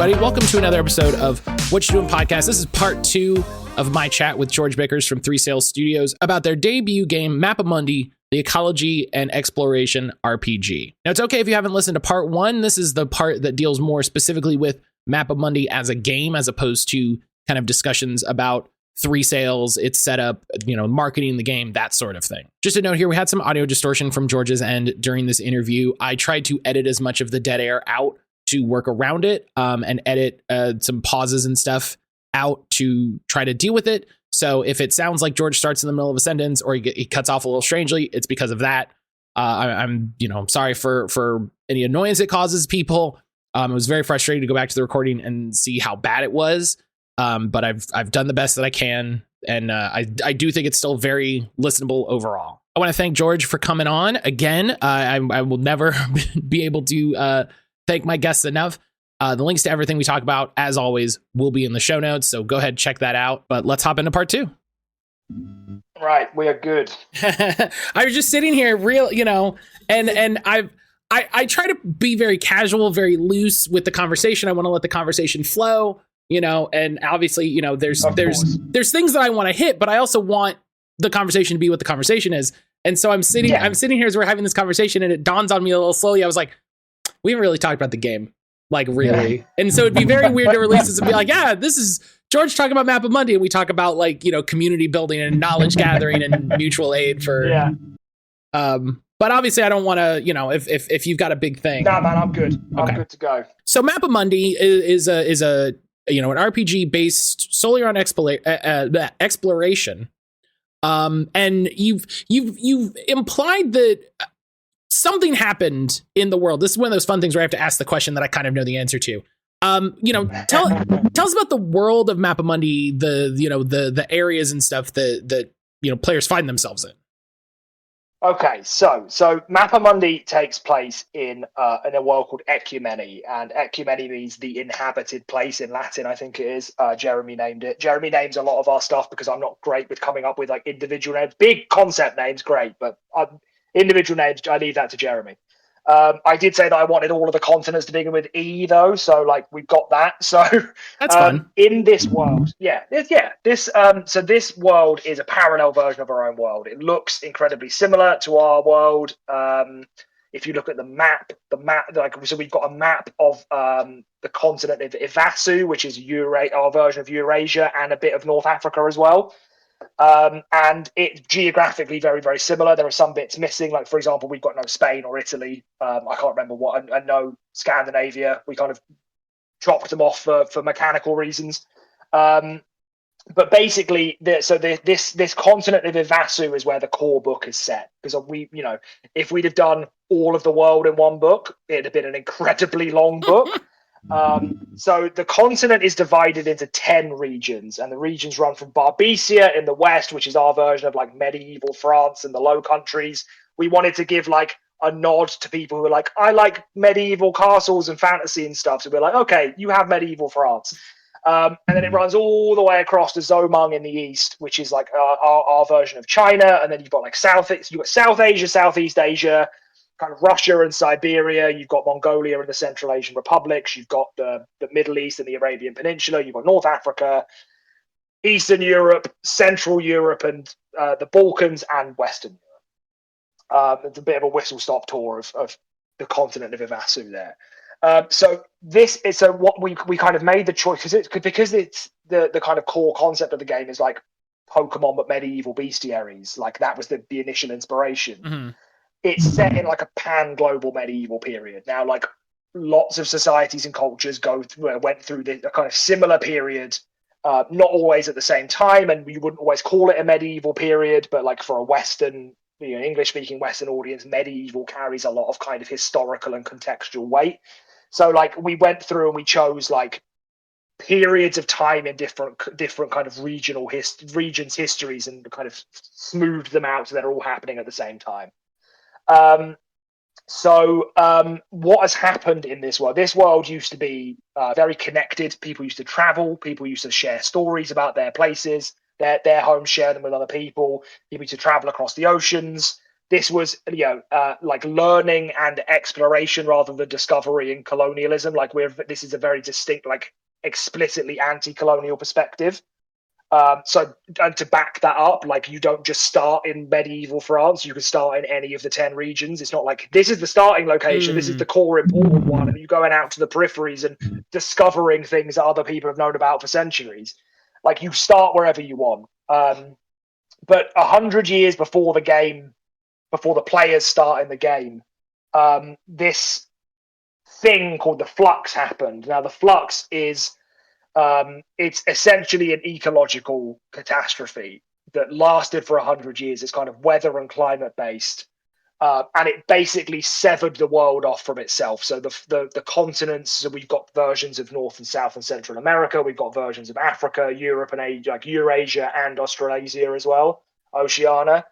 everybody. Welcome to another episode of What You Doing Podcast. This is part 2 of my chat with George Bickers from 3 Sales Studios about their debut game, Mappa Mundi, the Ecology and Exploration RPG. Now, it's okay if you haven't listened to part 1. This is the part that deals more specifically with Mappa Mundi as a game, as opposed to kind of discussions about 3 Sales, its setup, marketing the game, that sort of thing. Just a note here, we had some audio distortion from George's end during this interview. I tried to edit as much of the dead air out to work around it, and edit some pauses and stuff out to try to deal with it. So if it sounds like George starts in the middle of a sentence or he cuts off a little strangely, it's because of that. I'm sorry for any annoyance it causes people. It was very frustrating to go back to the recording and see how bad it was. But I've done the best that I can, and I do think it's still very listenable overall. I want to thank George for coming on again. I will never be able to thank my guests enough. The links to everything we talk about, as always, will be in the show notes, so go ahead, check that out. But let's hop into part 2. Right, we are good. I was just sitting here, and I try to be very casual, very loose with the conversation. I want to let the conversation flow, and obviously, there's things that I want to hit, but I also want the conversation to be what the conversation is. And so I'm sitting here as we're having this conversation, and it dawns on me a little slowly. I was like, we haven't really talked about the game, really. Yeah. And so it'd be very weird to release this and be like, yeah, this is George talking about Mappa Mundi, and we talk about community building and knowledge gathering and mutual aid for. Yeah. But obviously, I don't want to, if you've got a big thing. No, man, I'm good. I'm good to go. So Mappa Mundi is a an RPG based solely on exploration. And you've implied that something happened in the world. This is one of those fun things where I have to ask the question that I kind of know the answer to. Tell us about the world of Mappa Mundi, the areas and stuff that players find themselves in. Okay, so Mappa Mundi takes place in a world called Ecumeni, and Ecumeni means the inhabited place in Latin, I think it is. Jeremy named it. Jeremy names a lot of our stuff because I'm not great with coming up with individual names. Big concept names, great, but individual names, I leave that to Jeremy. I did say that I wanted all of the continents to begin with E, though, so we've got that. So that's fun. In this world, this world is a parallel version of our own world. It looks incredibly similar to our world. If you look at the map, so we've got a map of the continent of Ivasu, which is our version of Eurasia, and a bit of North Africa as well. And it's geographically very, very similar. There are some bits missing, for example, we've got no Spain or Italy. I can't remember what, and no Scandinavia. We kind of chopped them off for mechanical reasons. But basically, this continent of Ivasu is where the core book is set. Because if we'd have done all of the world in one book, it'd have been an incredibly long book. So the continent is divided into 10 regions, and the regions run from Barbecia in the west, which is our version of medieval France and the Low Countries. We wanted to give a nod to people who are I like medieval castles and fantasy and stuff. So we're okay, you have medieval France. And then it runs all the way across to Zomang in the east, which is our version of China. And then you've got South Asia, Southeast Asia, kind of Russia and Siberia. You've got Mongolia and the Central Asian republics. You've got the Middle East and the Arabian Peninsula. You've got North Africa, Eastern Europe, Central Europe, and the Balkans and Western Europe. It's a bit of a whistle-stop tour of the continent of Ivasu there. So what we kind of made the choice because it's the kind of core concept of the game is Pokemon but medieval bestiaries. That was the initial inspiration. Mm-hmm. It's set in a pan-global medieval period. Now, lots of societies and cultures went through a kind of similar period, not always at the same time, and you wouldn't always call it a medieval period, but for a Western, English-speaking Western audience, medieval carries a lot of kind of historical and contextual weight. So, we went through and we chose periods of time in different kind of regions' histories and kind of smoothed them out so they're all happening at the same time. What has happened in this world? This world used to be very connected. People used to travel. People used to share stories about their places, their homes, share them with other people. People used to travel across the oceans. this was, like learning and exploration rather than discovery and colonialism. Like this is a very distinct, like explicitly anti-colonial perspective. So, and to back that up, like you don't just start in medieval France, you can start in any of the 10 regions. It's not like this is the starting location, this is the core important one, and you're going out to the peripheries and discovering things that other people have known about for centuries. Like you start wherever you want. But 100 years before the game, before the players start in the game, this thing called the flux happened. Now, the flux is it's essentially an ecological catastrophe that lasted for 100 years. It's kind of weather and climate based, and it basically severed the world off from itself. So the continents. So we've got versions of North and South and Central America. We've got versions of Africa, Europe, and Asia, like Eurasia and Australasia as well, Oceania.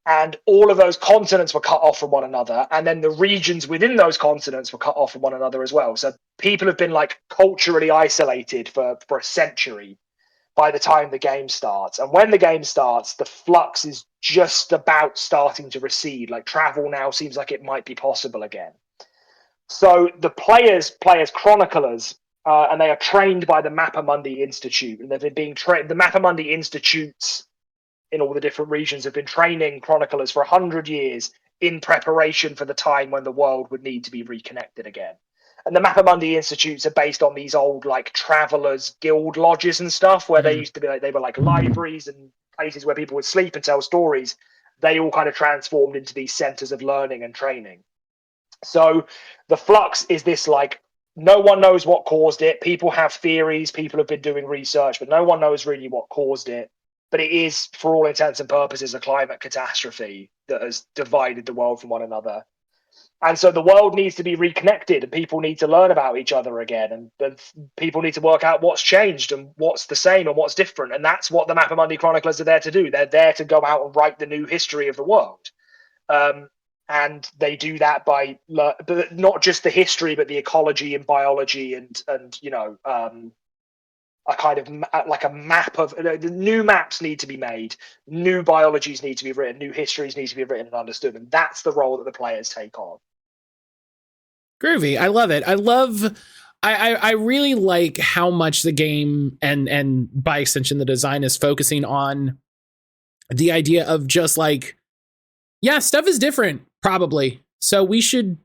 And all of those continents were cut off from one another. And then the regions within those continents were cut off from one another as well. So people have been like culturally isolated for a century by the time the game starts. And when the game starts, the flux is just about starting to recede. Like travel now seems like it might be possible again. So the players chroniclers, and they are trained by the Mappa Mundi Institute. And they've been being trained. The Mappa Mundi Institutes in all the different regions have been training chroniclers for 100 years in preparation for the time when the world would need to be reconnected again. And the Mappa Mundi Institutes are based on these old like travelers guild lodges and stuff where they used to be like, they were like libraries and places where people would sleep and tell stories. They all kind of transformed into these centers of learning and training. So the flux is this like, no one knows what caused it. People have theories, people have been doing research, but no one knows really what caused it. But it is, for all intents and purposes, a climate catastrophe that has divided the world from one another. And so the world needs to be reconnected and people need to learn about each other again. And people need to work out what's changed and what's the same and what's different. And that's what the Mappa Mundi chroniclers are there to do. They're there to go out and write the new history of the world. And they do that by but not just the history, but the ecology and biology and a kind of like a map of new maps need to be made, new biologies need to be written, new histories need to be written and understood, and that's the role that the players take on. Groovy. I love it. I really like how much the game and by extension the design is focusing on the idea of just like, yeah, stuff is different probably, so we should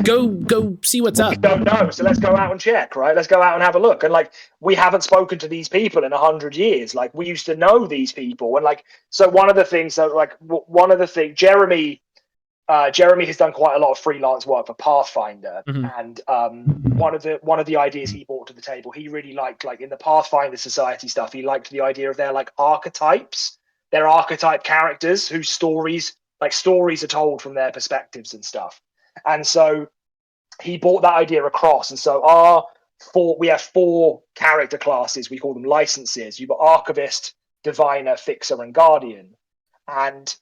go see what's up. We don't know, so let's go out and check, right? Let's go out and have a look. And like, we haven't spoken to these people in 100 years. Like, we used to know these people, and like, so one of the things, Jeremy has done quite a lot of freelance work for Pathfinder, and one of the ideas he brought to the table, he really liked, like in the Pathfinder Society stuff, he liked the idea of their like archetypes, their archetype characters whose stories are told from their perspectives and stuff. And so he brought that idea across. And so we have 4 character classes. We call them licenses. You've got Archivist, Diviner, Fixer, and Guardian. And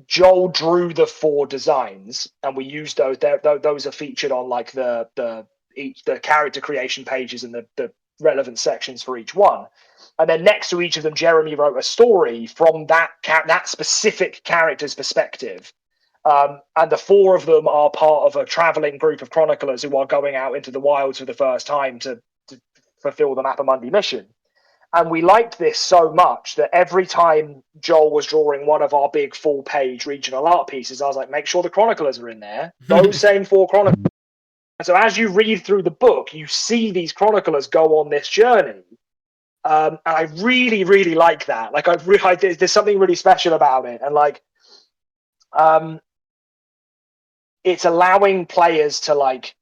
Joel drew the 4 designs, and we used those. Those are featured on like the character creation pages and the relevant sections for each one. And then next to each of them, Jeremy wrote a story from that specific character's perspective. And the 4 of them are part of a traveling group of chroniclers who are going out into the wilds for the first time to fulfill the Mappa Mundi mission. And we liked this so much that every time Joel was drawing one of our big full-page regional art pieces, I was like, make sure the chroniclers are in there. Those same 4 chroniclers. And so as you read through the book, you see these chroniclers go on this journey. And I really, really like that. Like, there's something really special about it. And like, it's allowing players to like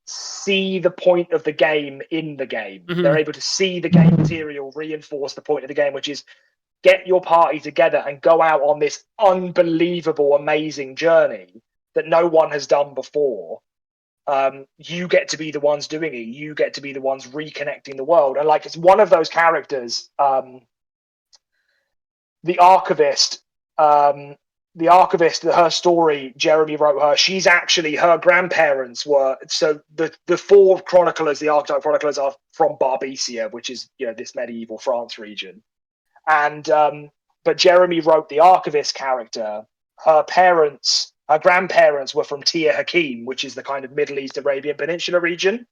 see the point of the game in the game. They're able to see the game material reinforce the point of the game, which is get your party together and go out on this unbelievable, amazing journey that no one has done before. You get to be the ones doing it. You get to be the ones reconnecting the world. And like, it's one of those characters, the archivist, her story, Jeremy wrote her. She's actually, her grandparents were, so the 4 chroniclers, the archetype chroniclers, are from Barbecia, which is, this medieval France region. And but Jeremy wrote the archivist character. Her grandparents were from Tir Hakim, which is the kind of Middle East Arabian Peninsula region.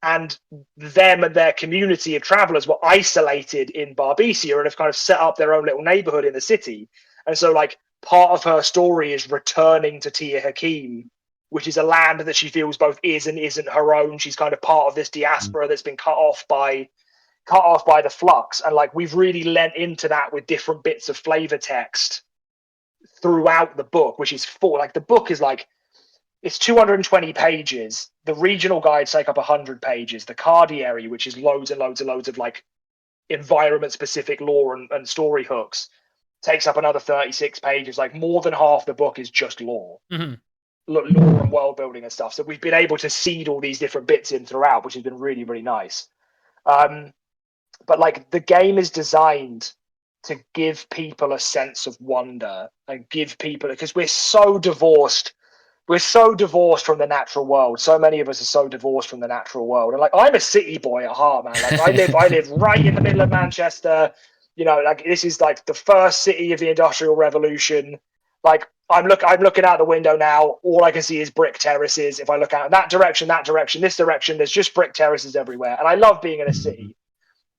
And them and their community of travelers were isolated in Barbesia and have kind of set up their own little neighborhood in the city. And so, like, part of her story is returning to Tir Hakim, which is a land that she feels both is and isn't her own. She's kind of part of this diaspora that's been cut off by the flux. And like, we've really lent into that with different bits of flavor text throughout the book, which is full. Like, the book is like, it's 220 pages. The regional guides take up 100 pages. The cardiary, which is loads and loads and loads of like environment-specific lore and story hooks, takes up another 36 pages. Like, more than half the book is just lore. Mm-hmm. Lore and world building and stuff. So we've been able to seed all these different bits in throughout, which has been really, really nice. But like, the game is designed to give people a sense of wonder and give people, because we're so divorced from the natural world. So many of us are so divorced from the natural world. And like, I'm a city boy at heart, man. Like, I live right in the middle of Manchester. You know, like, this is like the first city of the Industrial Revolution. Like, I'm looking out the window now. All I can see is brick terraces. If I look out in that direction, this direction, there's just brick terraces everywhere. And I love being in a city.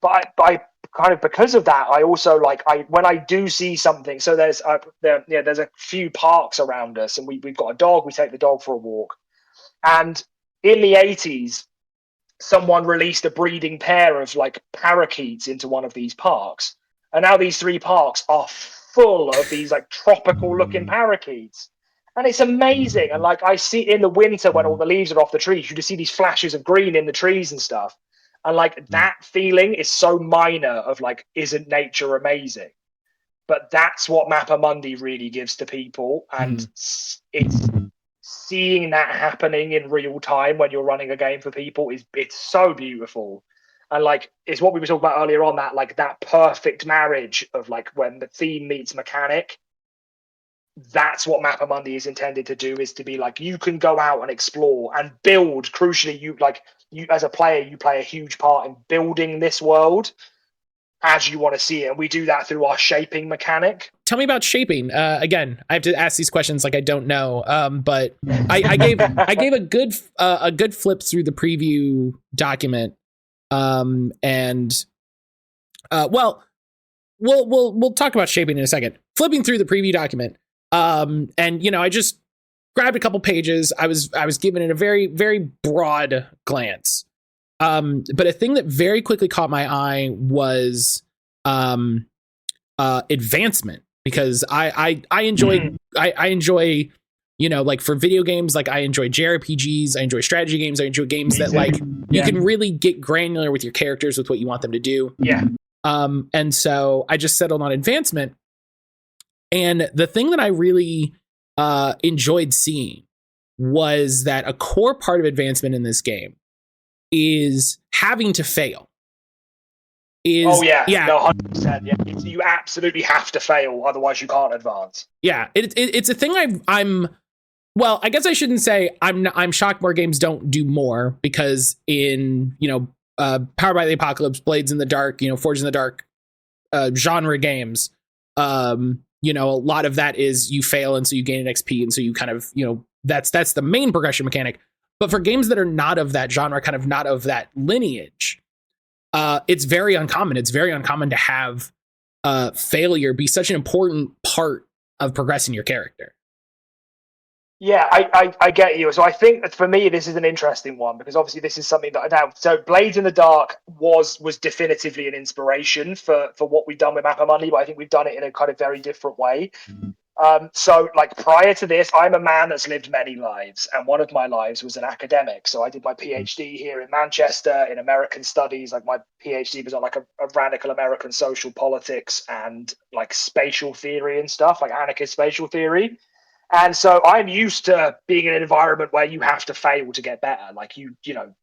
But I kind of, because of that, I also like, when I do see something. So there's a few parks around us, and we've got a dog. We take the dog for a walk. And in the 80s, someone released a breeding pair of like parakeets into one of these parks. And now these 3 parks are full of these like tropical looking parakeets. And it's amazing. And like, I see in the winter when all the leaves are off the trees, you just see these flashes of green in the trees and stuff. And like, that feeling is so minor of like, isn't nature amazing? But that's what Mappa Mundi really gives to people. And it's seeing that happening in real time when you're running a game for people it's so beautiful. And like, it's what we were talking about earlier on, that like that perfect marriage of like when the theme meets mechanic. That's what Mappa Mundi is intended to do, is to be like, you can go out and explore and build. Crucially, you as a player, you play a huge part in building this world as you want to see it. And we do that through our shaping mechanic. Tell me about shaping. Again, I have to ask these questions like I don't know. But I gave a good flip through the preview document. Well, we'll talk about shaping in a second. Flipping through the preview document. And you know, I just grabbed a couple pages. I was given it a very, very broad glance. But a thing that very quickly caught my eye was advancement, because I enjoy, you know, like for video games, like I enjoy JRPGs, I enjoy strategy games, I enjoy games that like you can really get granular with your characters, with what you want them to do. Yeah. And so I just settled on advancement. And the thing that I really enjoyed seeing was that a core part of advancement in this game is having to fail. No, 100%. Yeah, you absolutely have to fail, otherwise you can't advance. Yeah, it's a thing I'm. Well, I guess I shouldn't say I'm shocked more games don't do more, because in, you know, Powered by the Apocalypse, Blades in the Dark, you know, Forged in the Dark genre games, you know, a lot of that is you fail and so you gain an XP, and so you kind of, you know, that's the main progression mechanic. But for games that are not of that genre, kind of not of that lineage, it's very uncommon. It's very uncommon to have failure be such an important part of progressing your character. Yeah, I get you. So I think that for me, this is an interesting one, because obviously this is something that now. So Blades in the Dark was definitively an inspiration for what we've done with Mappa Mundi, but I think we've done it in a kind of very different way. So like, prior to this, I'm a man that's lived many lives, and one of my lives was an academic. So I did my PhD here in Manchester in American studies. Like, my PhD was on like a radical American social politics and like spatial theory and stuff, like anarchist spatial theory. And so I'm used to being in an environment where you have to fail to get better. Like, you know,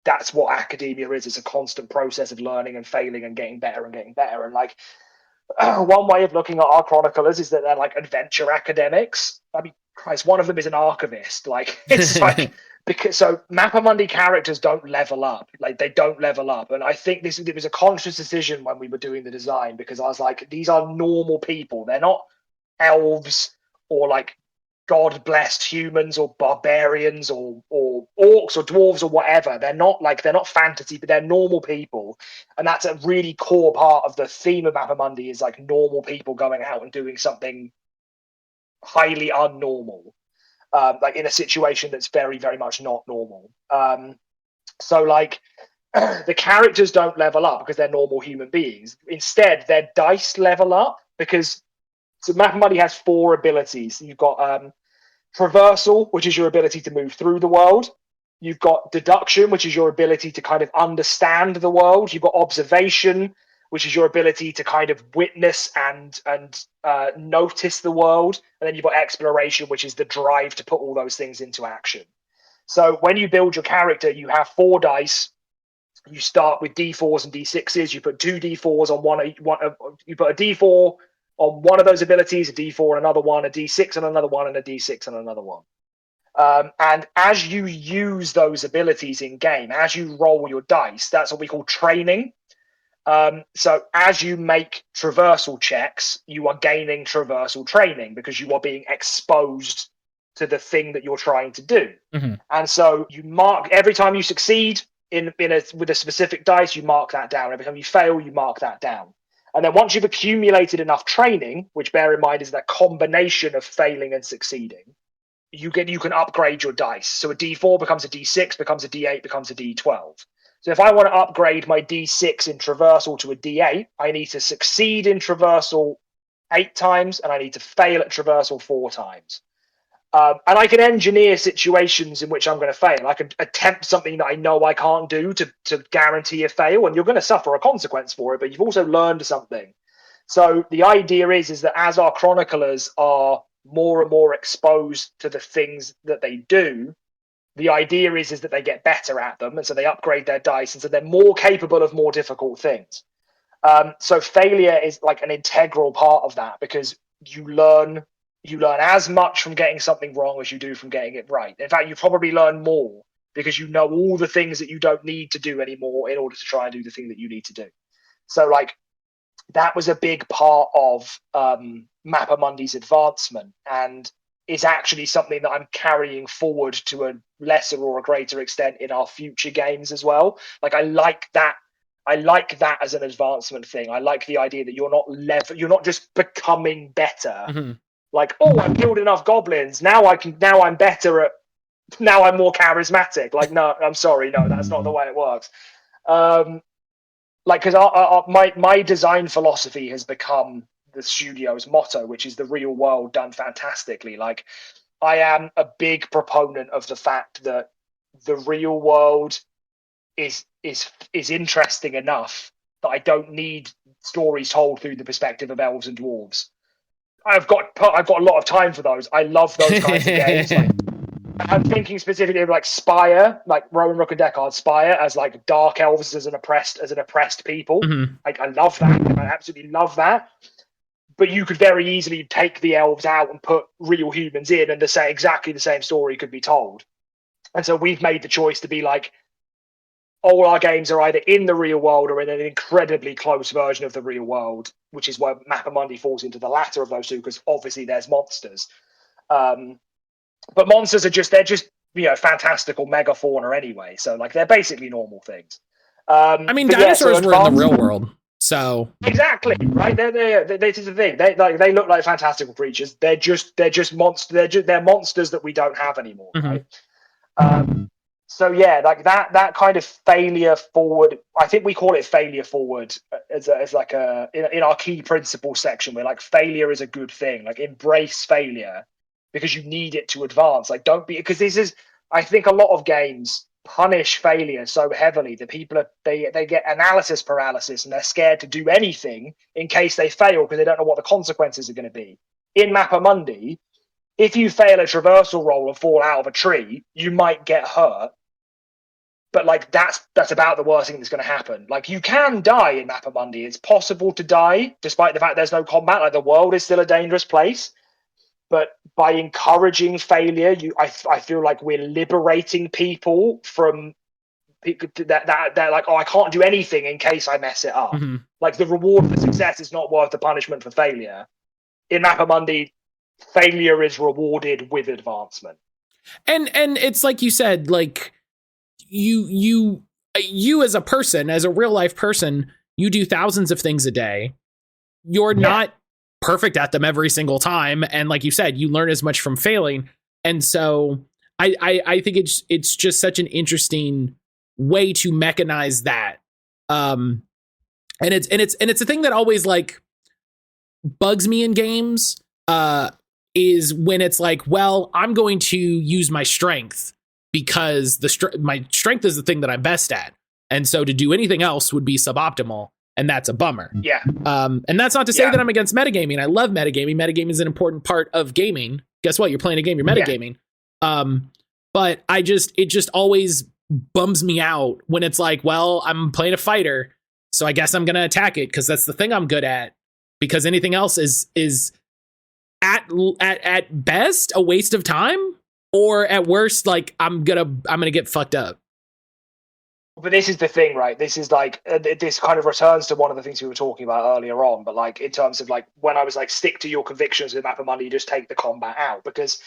that's what academia is. It's a constant process of learning and failing and getting better and getting better. And like, one way of looking at our chroniclers is that they're like adventure academics. I mean, Christ, one of them is an archivist. Like, it's like because so Mappa Mundi characters don't level up. Like they don't level up, and I think it was a conscious decision when we were doing the design, because I was like, these are normal people. They're not elves or like god-blessed humans or barbarians or orcs or dwarves or whatever. They're not fantasy, but they're normal people, and that's a really core part of the theme of Mappa Mundi, is like normal people going out and doing something highly unnormal, like in a situation that's very, very much not normal. So like the characters don't level up because they're normal human beings. Instead, their dice level up, because so Mappa Mundi has 4 abilities. You've got traversal, which is your ability to move through the world. You've got deduction, which is your ability to kind of understand the world. You've got observation, which is your ability to kind of witness and notice the world. And then you've got exploration, which is the drive to put all those things into action. So when you build your character, you have 4 dice. You start with D4s and D6s. You put 2 D4s on one. You put a D4 on one of those abilities, a D4 on another one, a D6 on another one, and a D6 on another one. And as you use those abilities in game, as you roll your dice, that's what we call training. So as you make traversal checks, you are gaining traversal training because you are being exposed to the thing that you're trying to do. Mm-hmm. And so you mark every time you succeed with a specific dice, you mark that down. Every time you fail, you mark that down. And then once you've accumulated enough training, which bear in mind is that combination of failing and succeeding, you can upgrade your dice. So a D4 becomes a D6, becomes a D8, becomes a D12. So if I want to upgrade my D6 in traversal to a D8, I need to succeed in traversal 8 times, and I need to fail at traversal 4 times. And I can engineer situations in which I'm going to fail. I can attempt something that I know I can't do to guarantee a fail, and you're going to suffer a consequence for it, but you've also learned something. So the idea is that as our chroniclers are more and more exposed to the things that they do, the idea is that they get better at them, and so they upgrade their dice, and so they're more capable of more difficult things. So failure is like an integral part of that, because you learn as much from getting something wrong as you do from getting it right. In fact, you probably learn more because you know all the things that you don't need to do anymore in order to try and do the thing that you need to do. So like that was a big part of Mappa Mundi's advancement, and is actually something that I'm carrying forward to a lesser or a greater extent in our future games as well. Like I like that as an advancement thing. I like the idea that you're not just becoming better. Mm-hmm. Like, oh, I've killed enough goblins. Now I'm better at. Now I'm more charismatic. Like, no, I'm sorry, no, that's not the way it works. Like, because my design philosophy has become the studio's motto, which is the real world done fantastically. Like, I am a big proponent of the fact that the real world is interesting enough that I don't need stories told through the perspective of elves and dwarves. I've got a lot of time for those. I love those kinds of games. Like, I'm thinking specifically of like Spire, like Rowan Rook and Deckard Spire, as like dark elves as an oppressed people. Mm-hmm. I love that. I absolutely love that. But you could very easily take the elves out and put real humans in, and exactly the same story could be told. And so we've made the choice to be like, all our games are either in the real world or in an incredibly close version of the real world, which is where Mappa Mundi falls into the latter of those two, because obviously there's monsters. But monsters are just fantastical megafauna anyway, so like they're basically normal things. I mean, dinosaurs were in the real world, so exactly right. This is the thing. They look like fantastical creatures. They're monsters. They're monsters that we don't have anymore, mm-hmm. right? So yeah, like that kind of failure forward. I think we call it failure forward as like in our key principles section. We're like, failure is a good thing. Like, embrace failure because you need it to advance. Like, don't be, because I think a lot of games punish failure so heavily that people they get analysis paralysis, and they're scared to do anything in case they fail because they don't know what the consequences are going to be. In Mappa Mundi, if you fail a traversal roll and fall out of a tree, you might get hurt. But like that's about the worst thing that's going to happen. Like, you can die in Mappa Mundi. It's possible to die despite the fact there's no combat. Like, the world is still a dangerous place. But by encouraging failure, I feel like we're liberating people from that like, oh, I can't do anything in case I mess it up. Mm-hmm. Like the reward for success is not worth the punishment for failure. In Mappa Mundi, failure is rewarded with advancement. And it's like you said, like you as a person, as a real life person, you do thousands of things a day. You're not perfect at them every single time, and like you said, you learn as much from failing. And so I think it's just such an interesting way to mechanize that. And it's a thing that always like bugs me in games, is when it's like, well, I'm going to use my strength because my strength is the thing that I'm best at, and so to do anything else would be suboptimal, and that's a bummer. Yeah. And that's not to say that I'm against metagaming. I love metagaming. Metagaming is an important part of gaming. Guess what? You're playing a game, you're metagaming. But it just always bums me out when it's like, well, I'm playing a fighter, so I guess I'm going to attack it because that's the thing I'm good at, because anything else is at best a waste of time, or at worst, like I'm gonna get fucked up. But this is the thing, right? This is like this kind of returns to one of the things we were talking about earlier on. But like in terms of like when I was like, stick to your convictions with Mappa Mundi, you just take the combat out. Because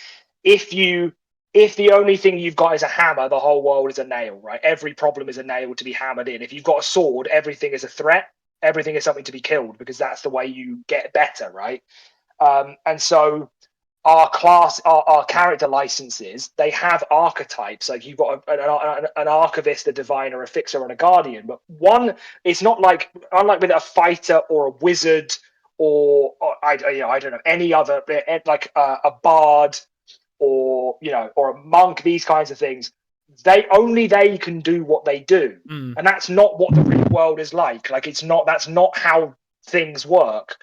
if the only thing you've got is a hammer, the whole world is a nail, right? Every problem is a nail to be hammered in. If you've got a sword, everything is a threat. Everything is something to be killed, because that's the way you get better, right? And so our character licenses, they have archetypes. Like you've got an archivist, a diviner, a fixer, and a guardian. But one, it's not like, unlike with a fighter or a wizard or I don't know, any other, like a bard or or a monk. These kinds of things, they can do what they do, and that's not what the real world is like. Like that's not how things work.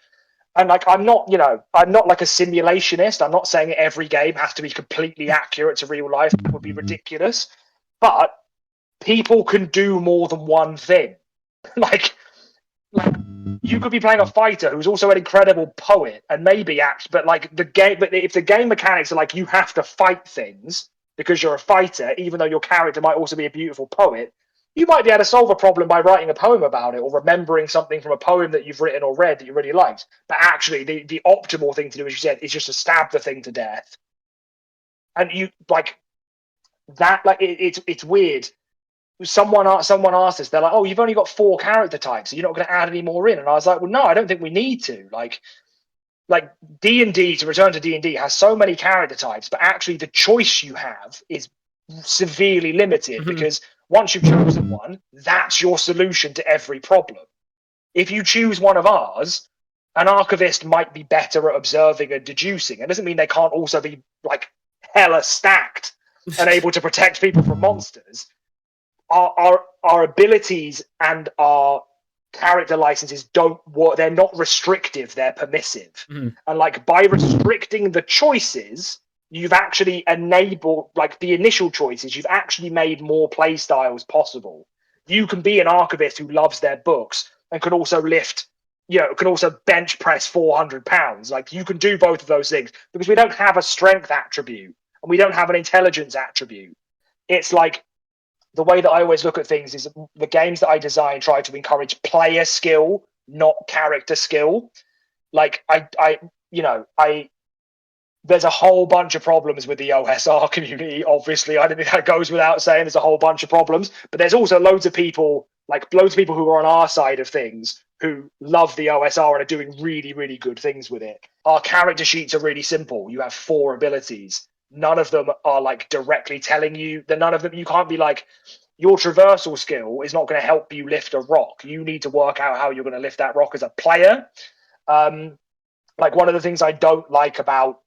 And like, I'm not like a simulationist. I'm not saying every game has to be completely accurate to real life. That would be ridiculous. But people can do more than one thing. like you could be playing a fighter who's also an incredible poet and maybe act, but like if the game mechanics are like you have to fight things because you're a fighter, even though your character might also be a beautiful poet, you might be able to solve a problem by writing a poem about it, or remembering something from a poem that you've written or read that you really liked. But actually, the optimal thing to do, as you said, is just to stab the thing to death. And you like that. Like it's weird. Someone asked us, they're like, "Oh, you've only got 4 character types, so you're not going to add any more in." And I was like, "Well, no, I don't think we need to." Like D&D, to return to D&D, has so many character types, but actually the choice you have is severely limited, because once you've chosen one, that's your solution to every problem. If you choose one of ours, an archivist might be better at observing and deducing. It doesn't mean they can't also be like hella stacked and able to protect people from monsters. Our abilities and our character licenses don't work. They're not restrictive, they're permissive. And like by restricting the choices, you've actually enabled, like the initial choices, you've actually made more play styles possible. You can be an archivist who loves their books and can also lift, can also bench press 400 pounds. Like you can do both of those things, because we don't have a strength attribute and we don't have an intelligence attribute. It's like, the way that I always look at things is the games that I design try to encourage player skill, not character skill. Like there's a whole bunch of problems with the OSR community. Obviously, I don't think that goes without saying. There's a whole bunch of problems, but there's also loads of people who are on our side of things who love the OSR and are doing really, really good things with it. Our character sheets are really simple. You have 4 abilities. None of them are like directly telling you that none of them, you can't be like, your traversal skill is not going to help you lift a rock. You need to work out how you're going to lift that rock as a player. Like one of the things I don't like about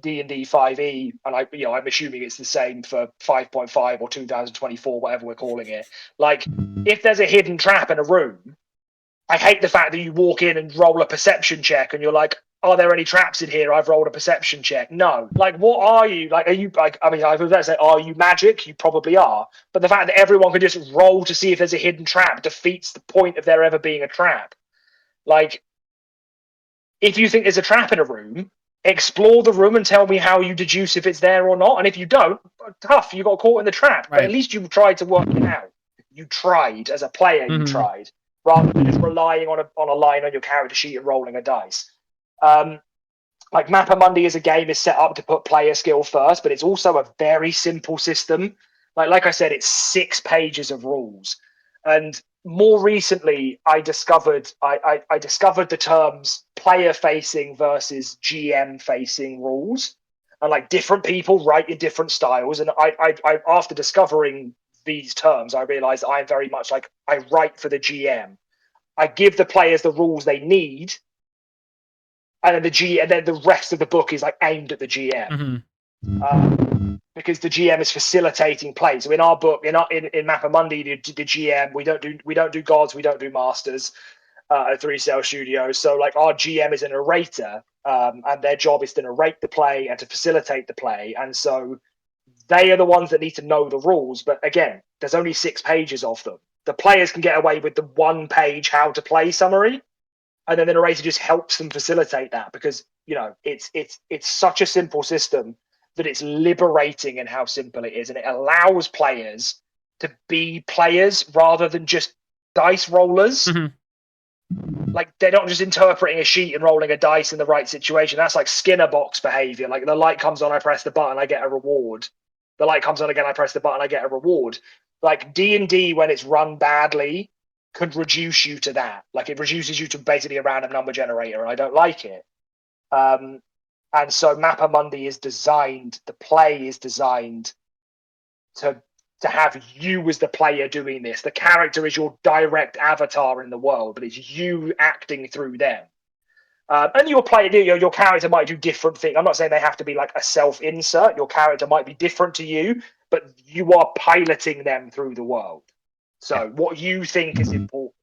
D&D 5e, and I'm assuming it's the same for 5.5 or 2024, whatever we're calling it. Like if there's a hidden trap in a room, I hate the fact that you walk in and roll a perception check and you're like, are there any traps in here? I've rolled a perception check. No. Like, what are you? Like, are you like, I mean, I was about to say, are you magic? You probably are. But the fact that everyone can just roll to see if there's a hidden trap defeats the point of there ever being a trap. Like, if you think there's a trap in a room, explore the room and tell me how you deduce if it's there or not. And if you don't, tough, you got caught in the trap. Right. But at least you tried to work it out. You tried as a player. You tried, rather than just relying on a line on your character sheet and rolling a dice. Like Mappa Mundi as a game is set up to put player skill first, but it's also a very simple system. Like I said, it's 6 pages of rules. And more recently, I discovered the terms player facing versus GM facing rules, and like different people write in different styles. And I after discovering these terms, I realized I'm very much like, I write for the GM. I give the players the rules they need, and then the rest of the book is like aimed at the GM. Because the GM is facilitating play. So in our book, in Mappa Mundi, the GM, we don't do gods, we don't do masters at 3CL Studios. So like our GM is a narrator, and their job is to narrate the play and to facilitate the play. And so they are the ones that need to know the rules. But again, there's only 6 pages of them. The players can get away with the 1-page how to play summary, and then the narrator just helps them facilitate that, because it's such a simple system that it's liberating in how simple it is, and it allows players to be players rather than just dice rollers. Like, they're not just interpreting a sheet and rolling a dice in the right situation. That's like Skinner box behavior. Like, the light comes on, I press the button, I get a reward. The light comes on again, I press the button, I get a reward. Like, D&D, when it's run badly, could reduce you to that. Like, it reduces you to basically a random number generator, and I don't like it. And so Mappa Mundi is designed, the play is designed to have you as the player doing this. The character is your direct avatar in the world, but it's you acting through them. And your character might do different things. I'm not saying they have to be like a self-insert. Your character might be different to you, but you are piloting them through the world. So what you think is important.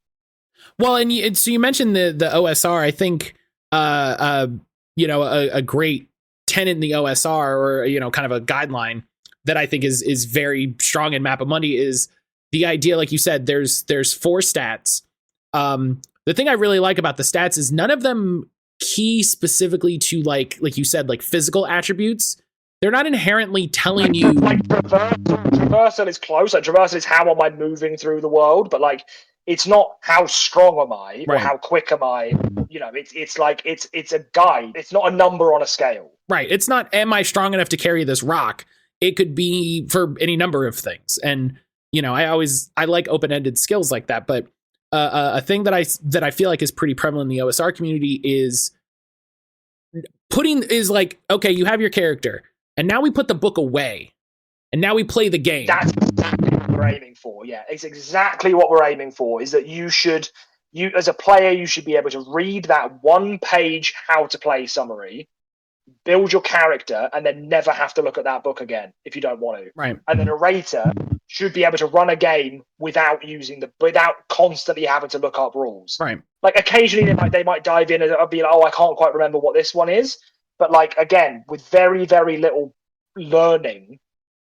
Well, and so you mentioned the OSR. I think a great tenet in the OSR, or kind of a guideline that I think is very strong in Mappa Mundi, is the idea, like you said, there's 4 stats. The thing I really like about the stats is none of them key specifically to like you said, like physical attributes. They're not inherently telling you like traversal is close. Like, traversal is how am I moving through the world, but like, it's not how strong am I or how quick am I. It's like it's a guide. It's not a number on a scale. Right. It's not, am I strong enough to carry this rock? It could be for any number of things. And I like open-ended skills like that. But a thing that I feel like is pretty prevalent in the OSR community is like, okay, you have your character, and now we put the book away, and now we play the game. That's exactly what we're aiming for. Yeah, it's exactly what we're aiming for. Is that you as a player, you should be able to read that 1-page how to play summary, build your character, and then never have to look at that book again if you don't want to. Right. And the narrator should be able to run a game without constantly having to look up rules. Right. Like, occasionally they might dive in and be like, oh, I can't quite remember what this one is. But like, again, with very, very little learning,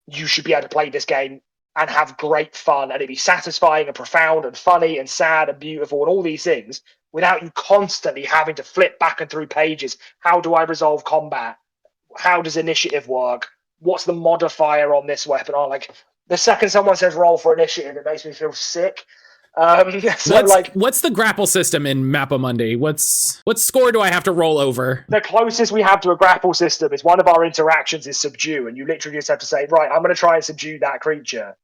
you should be able to play this game and have great fun, and it'd be satisfying and profound and funny and sad and beautiful and all these things, without you constantly having to flip back and through pages. How do I resolve combat? How does initiative work? What's the modifier on this weapon? Oh, like, the second someone says roll for initiative, it makes me feel sick. What's the grapple system in Mappa Mundi? What score do I have to roll over? The closest we have to a grapple system is one of our interactions is subdue, and you literally just have to say, right, I'm going to try and subdue that creature.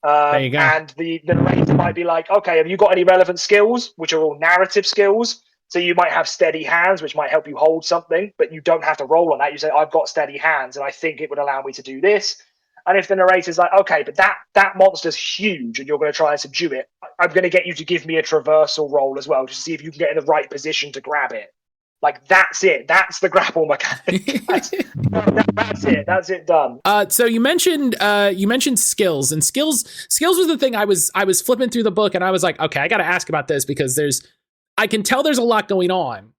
There you go. And the narrator might be like, okay, have you got any relevant skills, which are all narrative skills? So you might have steady hands, which might help you hold something, but you don't have to roll on that. You say, I've got steady hands, and I think it would allow me to do this. And if the narrator's like, okay, but that monster's huge and you're going to try and subdue it, I'm going to get you to give me a traversal roll as well, just to see if you can get in the right position to grab it. Like, that's it. That's the grapple mechanic. That's it. That's it done. So you mentioned skills, and skills was the thing I was flipping through the book, and I was like, okay, I got to ask about this, because I can tell there's a lot going on,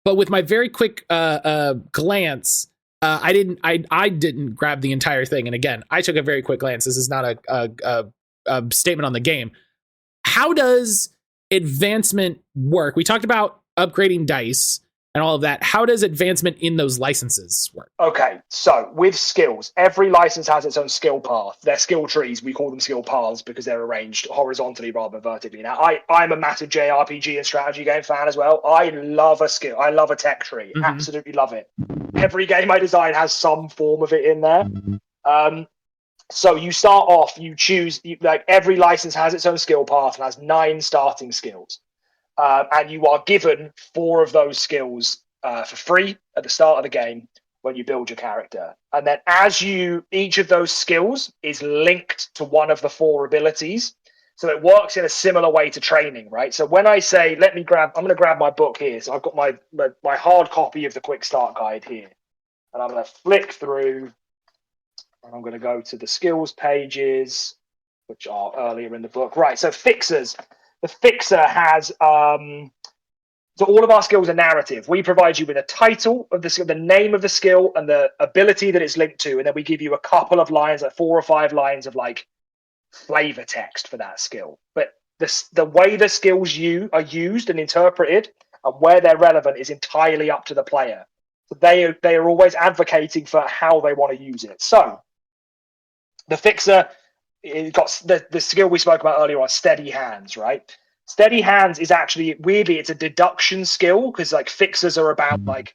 but with my very quick glance, I didn't grab the entire thing. And again, I took a very quick glance. This is not a statement on the game. How does advancement work? We talked about upgrading dice. and all of that. How does advancement in those licenses work? Okay, so with skills, every license has its own skill path. They're skill trees. We call them skill paths because they're arranged horizontally rather than vertically. Now, I'm a massive JRPG and strategy game fan as well. I love a skill. I love a tech tree. Mm-hmm. Absolutely love it. Every game I design has some form of it in there. So you start off, you choose, like every license has its own skill path and has 9 starting skills. And you are given 4 of those skills for free at the start of the game when you build your character. And then each of those skills is linked to one of the 4 abilities. So it works in a similar way to training, right? So when I say, I'm going to grab my book here. So I've got my hard copy of the quick start guide here. And I'm going to flick through and I'm going to go to the skills pages, which are earlier in the book. Right, so fixers. The fixer has, so all of our skills are narrative. We provide you with a title of the skill, the name of the skill, and the ability that it's linked to, and then we give you a couple of lines, like 4 or 5 lines of like flavor text for that skill. But the way the skills are used and interpreted, and where they're relevant, is entirely up to the player. So they are always advocating for how they want to use it. So the fixer. It got the skill we spoke about earlier on, steady hands, right? Steady hands is actually, weirdly, it's a deduction skill because like fixers are about like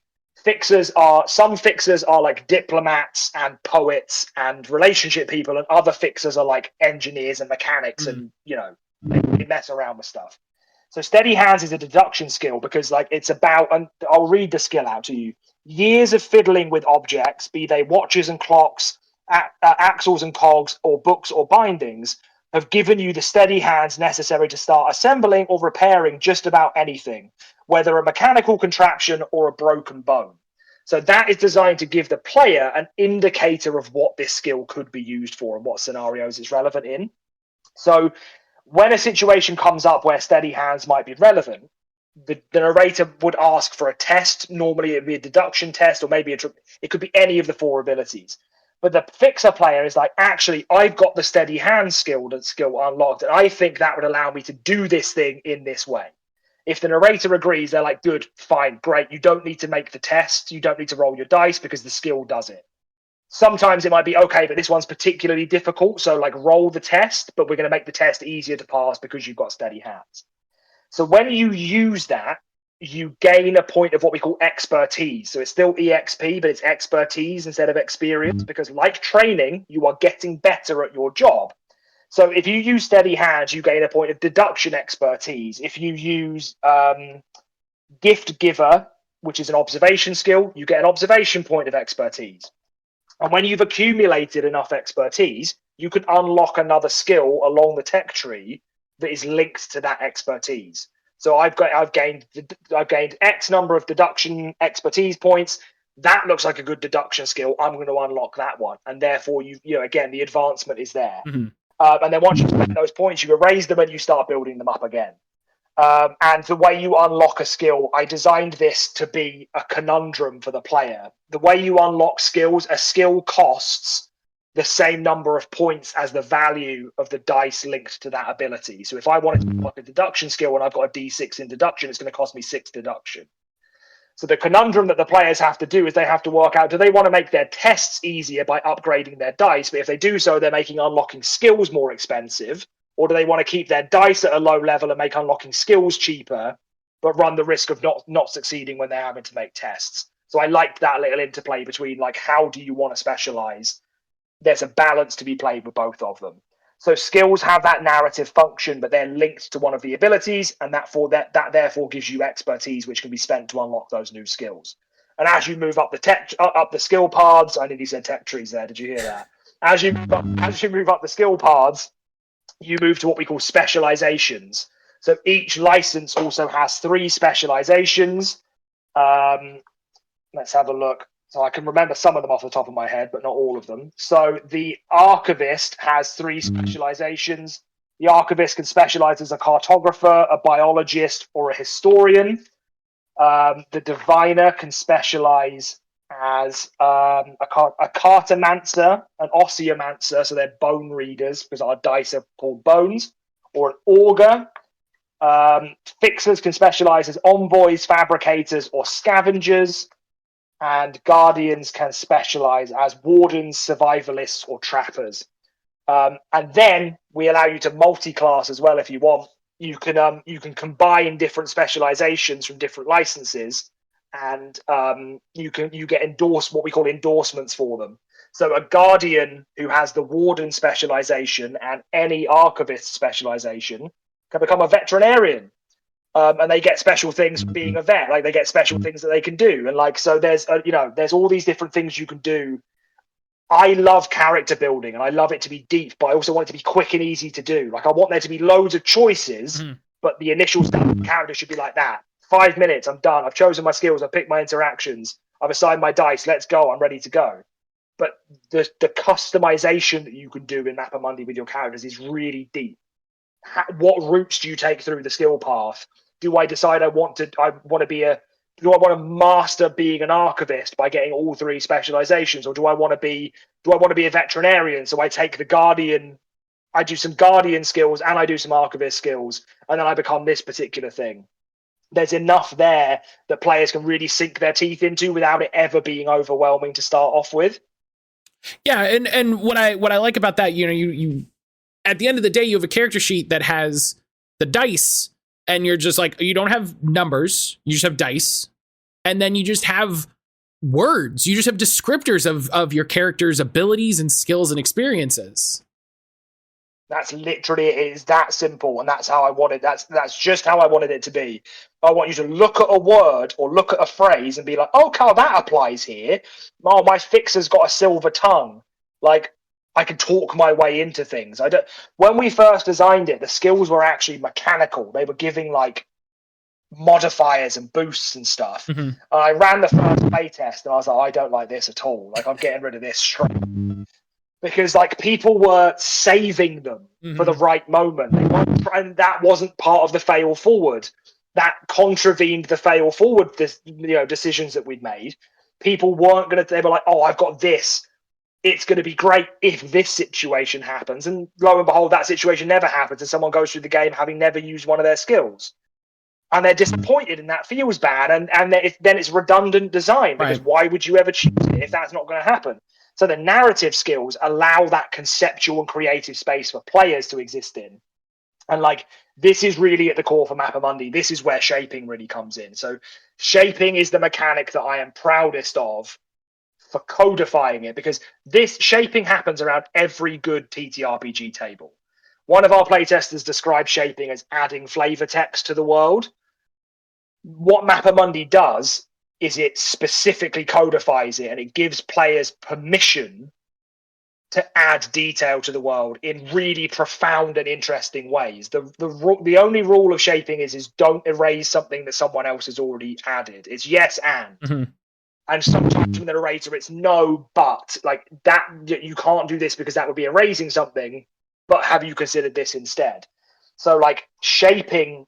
some fixers are like diplomats and poets and relationship people, and other fixers are like engineers and mechanics and they mess around with stuff. So steady hands is a deduction skill because like it's about, and I'll read the skill out to you. Years of fiddling with objects, be they watches and clocks, axles and cogs, or books or bindings, have given you the steady hands necessary to start assembling or repairing just about anything, whether a mechanical contraption or a broken bone. So that is designed to give the player an indicator of what this skill could be used for and what scenarios it's relevant in. So when a situation comes up where steady hands might be relevant, the narrator would ask for a test. Normally it would be a deduction test, or maybe it could be any of the 4 abilities. But the fixer player is like, actually, I've got the steady hand skill unlocked, and I think that would allow me to do this thing in this way. If the narrator agrees, they're like, good, fine, great. You don't need to make the test. You don't need to roll your dice because the skill does it. Sometimes it might be, okay, but this one's particularly difficult, so like roll the test, but we're going to make the test easier to pass because you've got steady hands. So when you use that, you gain a point of what we call expertise. So it's still EXP, but it's expertise instead of experience, because like training, you are getting better at your job. So if you use steady hands, you gain a point of deduction expertise. If you use gift giver, which is an observation skill, you get an observation point of expertise. And when you've accumulated enough expertise, you can unlock another skill along the tech tree that is linked to that expertise. So I've gained X number of deduction expertise points. That looks like a good deduction skill. I'm going to unlock that one, and therefore again the advancement is there. Mm-hmm. And then once you spend those points, you erase them and you start building them up again. And the way you unlock a skill, I designed this to be a conundrum for the player. The way you unlock skills, a skill costs the same number of points as the value of the dice linked to that ability. So if I wanted to unlock a deduction skill and I've got a D6 in deduction, it's going to cost me 6 deduction. So the conundrum that the players have to do is they have to work out, do they want to make their tests easier by upgrading their dice? But if they do so, they're making unlocking skills more expensive. Or do they want to keep their dice at a low level and make unlocking skills cheaper, but run the risk of not succeeding when they're having to make tests? So I liked that little interplay between like, how do you want to specialize? There's a balance to be played with both of them. So skills have that narrative function, but they're linked to one of the abilities, and that therefore gives you expertise, which can be spent to unlock those new skills. And as you move up the skill paths, I nearly said tech trees there. Did you hear that? As you move up the skill paths, you move to what we call specializations. So each license also has 3 specializations. Let's have a look. So I can remember some of them off the top of my head, but not all of them. So the archivist has 3 specializations. The archivist can specialize as a cartographer, a biologist, or a historian. The diviner can specialize as a cartomancer, an osteomancer, so they're bone readers because our dice are called bones, or an augur. Fixers can specialize as envoys, fabricators, or scavengers. And guardians can specialize as wardens, survivalists, or trappers. And then we allow you to multi-class as well if you want. You can combine different specializations from different licenses, and you get what we call endorsements for them. So a guardian who has the warden specialization and any archivist specialization can become a veterinarian. And they get special things for being a vet, like they get special things that they can do, and like so there's there's all these different things you can do. I love character building, and I love it to be deep, but I also want it to be quick and easy to do. Like I want there to be loads of choices, but the initial stuff, character should be like that. 5 minutes, I'm done. I've chosen my skills. I've picked my interactions. I've assigned my dice. Let's go. I'm ready to go. But the customization that you can do in Mappa Mundi with your characters is really deep. What routes do you take through the skill path? Do I decide do I want to master being an archivist by getting all 3 specializations, or do I want to be a veterinarian? So I take the guardian, I do some guardian skills and I do some archivist skills, and then I become this particular thing. There's enough there that players can really sink their teeth into without it ever being overwhelming to start off with. Yeah, and what I like about that, you at the end of the day, you have a character sheet that has the dice, and you're just like, you don't have numbers, you just have dice, and then you just have words, you just have descriptors of your character's abilities and skills and experiences. That's literally, it is that simple, and that's how I wanted. That's just how I wanted it to be. I want you to look at a word or look at a phrase and be like, "Oh, Carl, that applies here." Oh, my fixer's got a silver tongue. Like I can talk my way into things. When we first designed it, the skills were actually mechanical. They were giving like modifiers and boosts and stuff. I ran the first playtest and I was like, I don't like this at all. Like I'm getting rid of this straight. Because like people were saving them for the right moment, and that wasn't part of the fail forward. That contravened the fail forward, decisions that we'd made. People weren't going to. They were like, "Oh, I've got this. It's going to be great if this situation happens." And lo and behold, that situation never happens, and someone goes through the game having never used one of their skills, and they're disappointed, and that feels bad. And then it's redundant design, because why would you ever choose it if that's not going to happen? So the narrative skills allow that conceptual and creative space for players to exist in. And like, this is really at the core for Mappa Mundi. This is where shaping really comes in. So shaping is the mechanic that I am proudest of for codifying it, because this shaping happens around every good TTRPG table. One of our playtesters described shaping as adding flavor text to the world. What Mappa Mundi does is it specifically codifies it, and it gives players permission to add detail to the world in really profound and interesting ways. The only rule of shaping is don't erase something that someone else has already added. It's yes and. And sometimes in the narrator it's no but. Like that, you can't do this because that would be erasing something, but have you considered this instead? So like shaping,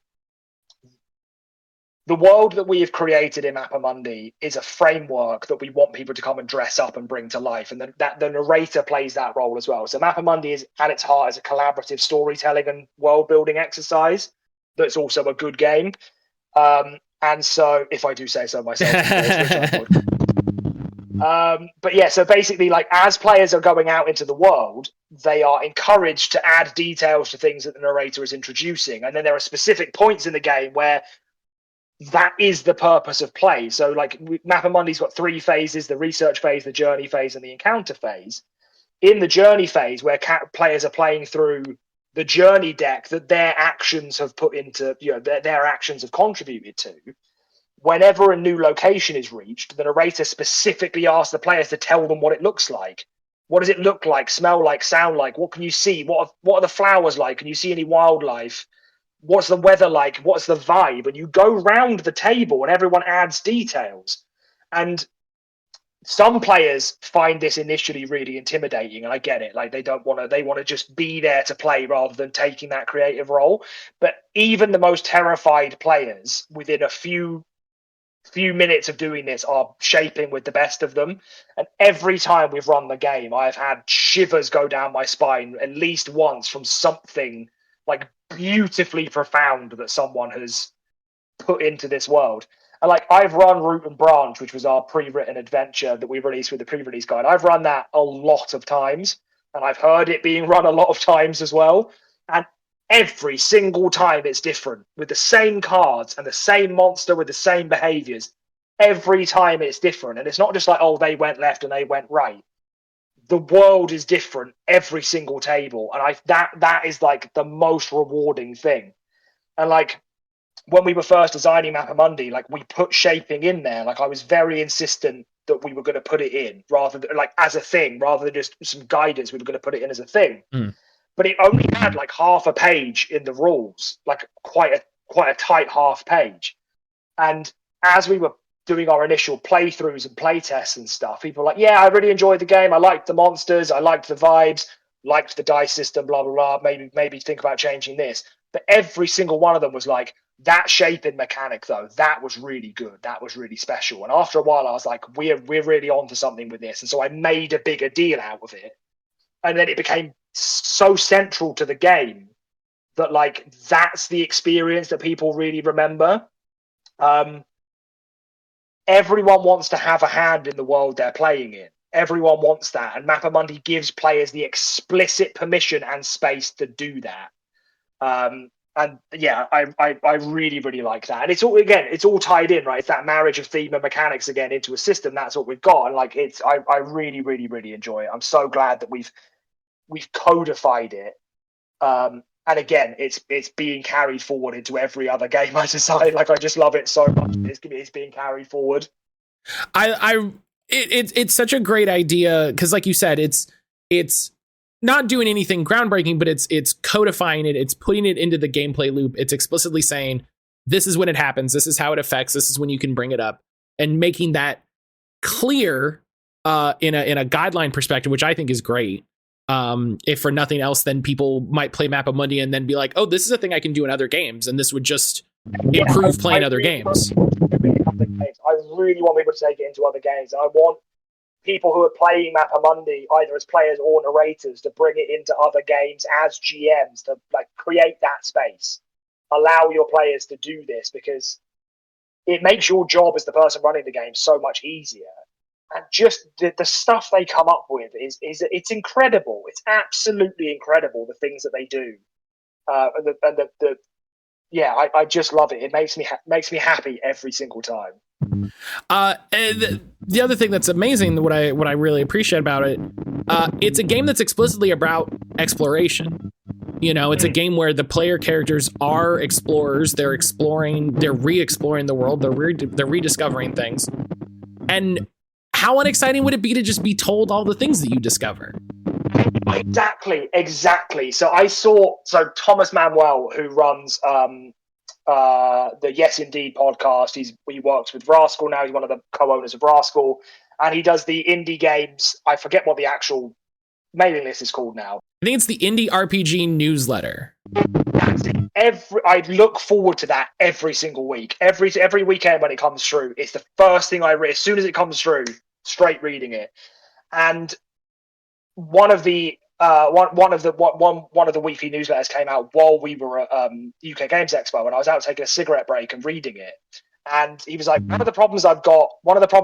the world that we have created in Mappa Mundi is a framework that we want people to come and dress up and bring to life, and that the narrator plays that role as well. So Mappa Mundi is at its heart as a collaborative storytelling and world building exercise that's also a good game. And so, if I do say so myself, but yeah, so basically, like as players are going out into the world, they are encouraged to add details to things that the narrator is introducing, and then there are specific points in the game where that is the purpose of play. So like Mappa Mundi's got 3 phases: the research phase, the journey phase, and the encounter phase. In the journey phase, where players are playing through the journey deck that their actions have put into, their actions have contributed to, whenever a new location is reached, the narrator specifically asks the players to tell them what it looks like. What does it look like, smell like, sound like? What can you see? What are the flowers like? Can you see any wildlife? What's the weather like? What's the vibe? And you go round the table and everyone adds details. And some players find this initially really intimidating, and I get it. Like they want to just be there to play rather than taking that creative role. But even the most terrified players, within a few minutes of doing this, are shaping with the best of them. And every time we've run the game, I've had shivers go down my spine at least once from something like beautifully profound that someone has put into this world. And like, I've run Root and Branch, which was our pre-written adventure that we released with the pre-release guide. I've run that a lot of times, and I've heard it being run a lot of times as well. And every single time it's different, with the same cards and the same monster with the same behaviors. Every time it's different. And it's not just like, oh, they went left and they went right. The world is different every single table. And that is like the most rewarding thing. And like, when we were first designing Mappa Mundi, like, we put shaping in there. Like, I was very insistent that we were going to put it in rather than like as a thing, rather than just some guidance. We were going to put it in as a thing. But it only had like half a page in the rules, like quite a tight half page. And as we were doing our initial playthroughs and play tests and stuff, people were like, yeah, I really enjoyed the game. I liked the monsters. I liked the vibes, liked the dice system, blah, blah, blah. Maybe think about changing this. But every single one of them was like, that shaping mechanic, though, that was really good. That was really special. And after a while, I was like, we're really on to something with this. And so I made a bigger deal out of it. And then it became so central to the game that, like, that's the experience that people really remember. Everyone wants to have a hand in the world they're playing in. Everyone wants that. And Mappa Mundi gives players the explicit permission and space to do that. And yeah, I really, really like that. And it's all tied in, right? It's that marriage of theme and mechanics again into a system. That's what we've got. And like, I really, really, really enjoy it. I'm so glad that we've codified it. And again, it's being carried forward into every other game I design. Like, I just love it so much. It's being carried forward. It's such a great idea, because like you said, it's not doing anything groundbreaking, but it's codifying it. It's putting it into the gameplay loop. It's explicitly saying, this is when it happens. This is how it affects. This is when you can bring it up, and making that clear in a guideline perspective, which I think is great. If for nothing else, then people might play Mappa Mundi and then be like, oh, this is a thing I can do in other games, and this would just improve playing other games. I really want people to take it into other games. I want people who are playing Mappa Mundi, either as players or narrators, to bring it into other games as GMs, to like create that space. Allow your players to do this, because it makes your job as the person running the game so much easier. And just the stuff they come up with is it's incredible. It's absolutely incredible, the things that they do. I just love it. It makes me happy every single time. The other thing that's amazing, what I really appreciate about it, it's a game that's explicitly about exploration. You know, it's a game where the player characters are explorers. They're exploring, they're re-exploring the world. They're rediscovering things. And how unexciting would it be to just be told all the things that you discover? Exactly. So Thomas Manuel, who runs the Yes Indeed podcast, he works with Rascal now. He's one of the co-owners of Rascal, and he does the indie games. I forget what the actual mailing list is called now. I think it's the EERPG newsletter. That's it. I look forward to that every single week. Every weekend when it comes through, it's the first thing I read. As soon as it comes through, straight reading it. And one of the weekly newsletters came out while we were at UK Games Expo, and I was out taking a cigarette break and reading it. And he was like, one of the problems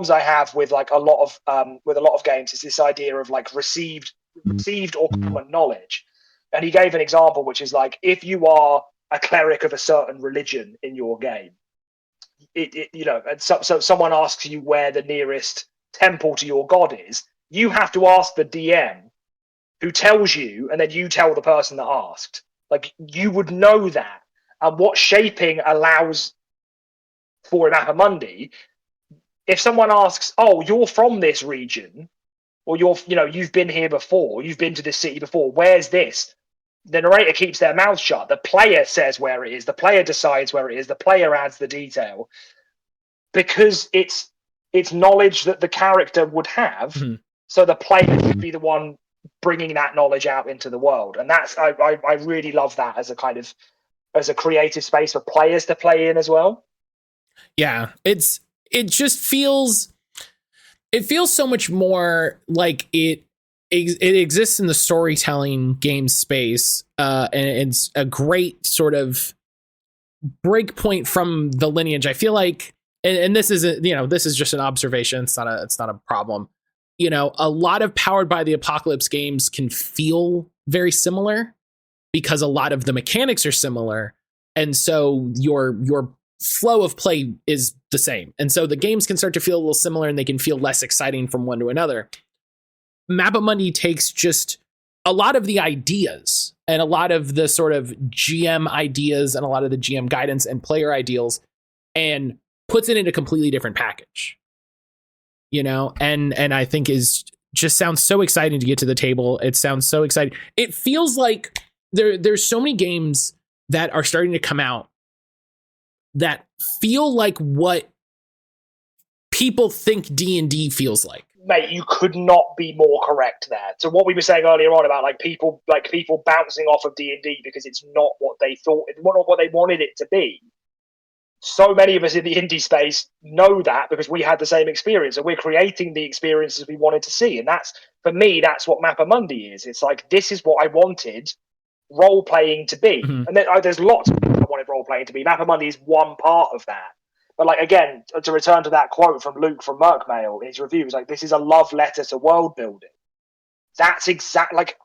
I have with like a lot of games is this idea of like received or common knowledge. And he gave an example, which is like, if you are a cleric of a certain religion in your game, and so someone asks you where the nearest temple to your god is, you have to ask the DM, who tells you, and then you tell the person that asked. Like, you would know that. And what shaping allows for in Mappa Mundi, if someone asks, oh, you're from this region, or you've been here before, you've been to this city before, where's this? The narrator keeps their mouth shut. The player says where it is. The player decides where it is. The player adds the detail, because it's knowledge that the character would have. Mm-hmm. So the player should be the one bringing that knowledge out into the world. And that's, I really love that as a creative space for players to play in as well. Yeah, it feels so much more like it it exists in the storytelling game space, and it's a great sort of break point from the lineage. I feel like, and this isn't, this is just an observation. It's not a problem. A lot of Powered by the Apocalypse games can feel very similar because a lot of the mechanics are similar. And so your flow of play is the same. And so the games can start to feel a little similar and they can feel less exciting from one to another. Mappa Mundi takes just a lot of the ideas and a lot of the sort of GM ideas and a lot of the GM guidance and player ideals and puts it in a completely different package. And I think just sounds so exciting to get to the table. It sounds so exciting. It feels like there's so many games that are starting to come out that feel like what people think D&D feels like. Mate, you could not be more correct there. So what we were saying earlier on about people bouncing off of D&D because it's not what they thought, not what they wanted it to be. So many of us in the indie space know that because we had the same experience and we're creating the experiences we wanted to see. And that's, for me, that's what Mappa Mundi is. It's like, this is what I wanted role-playing to be. Mm-hmm. And there's lots of things I wanted role-playing to be. Mappa Mundi is one part of that. But again, to return to that quote from Luke from Merkmail in his review, it's like, this is a love letter to world building. That's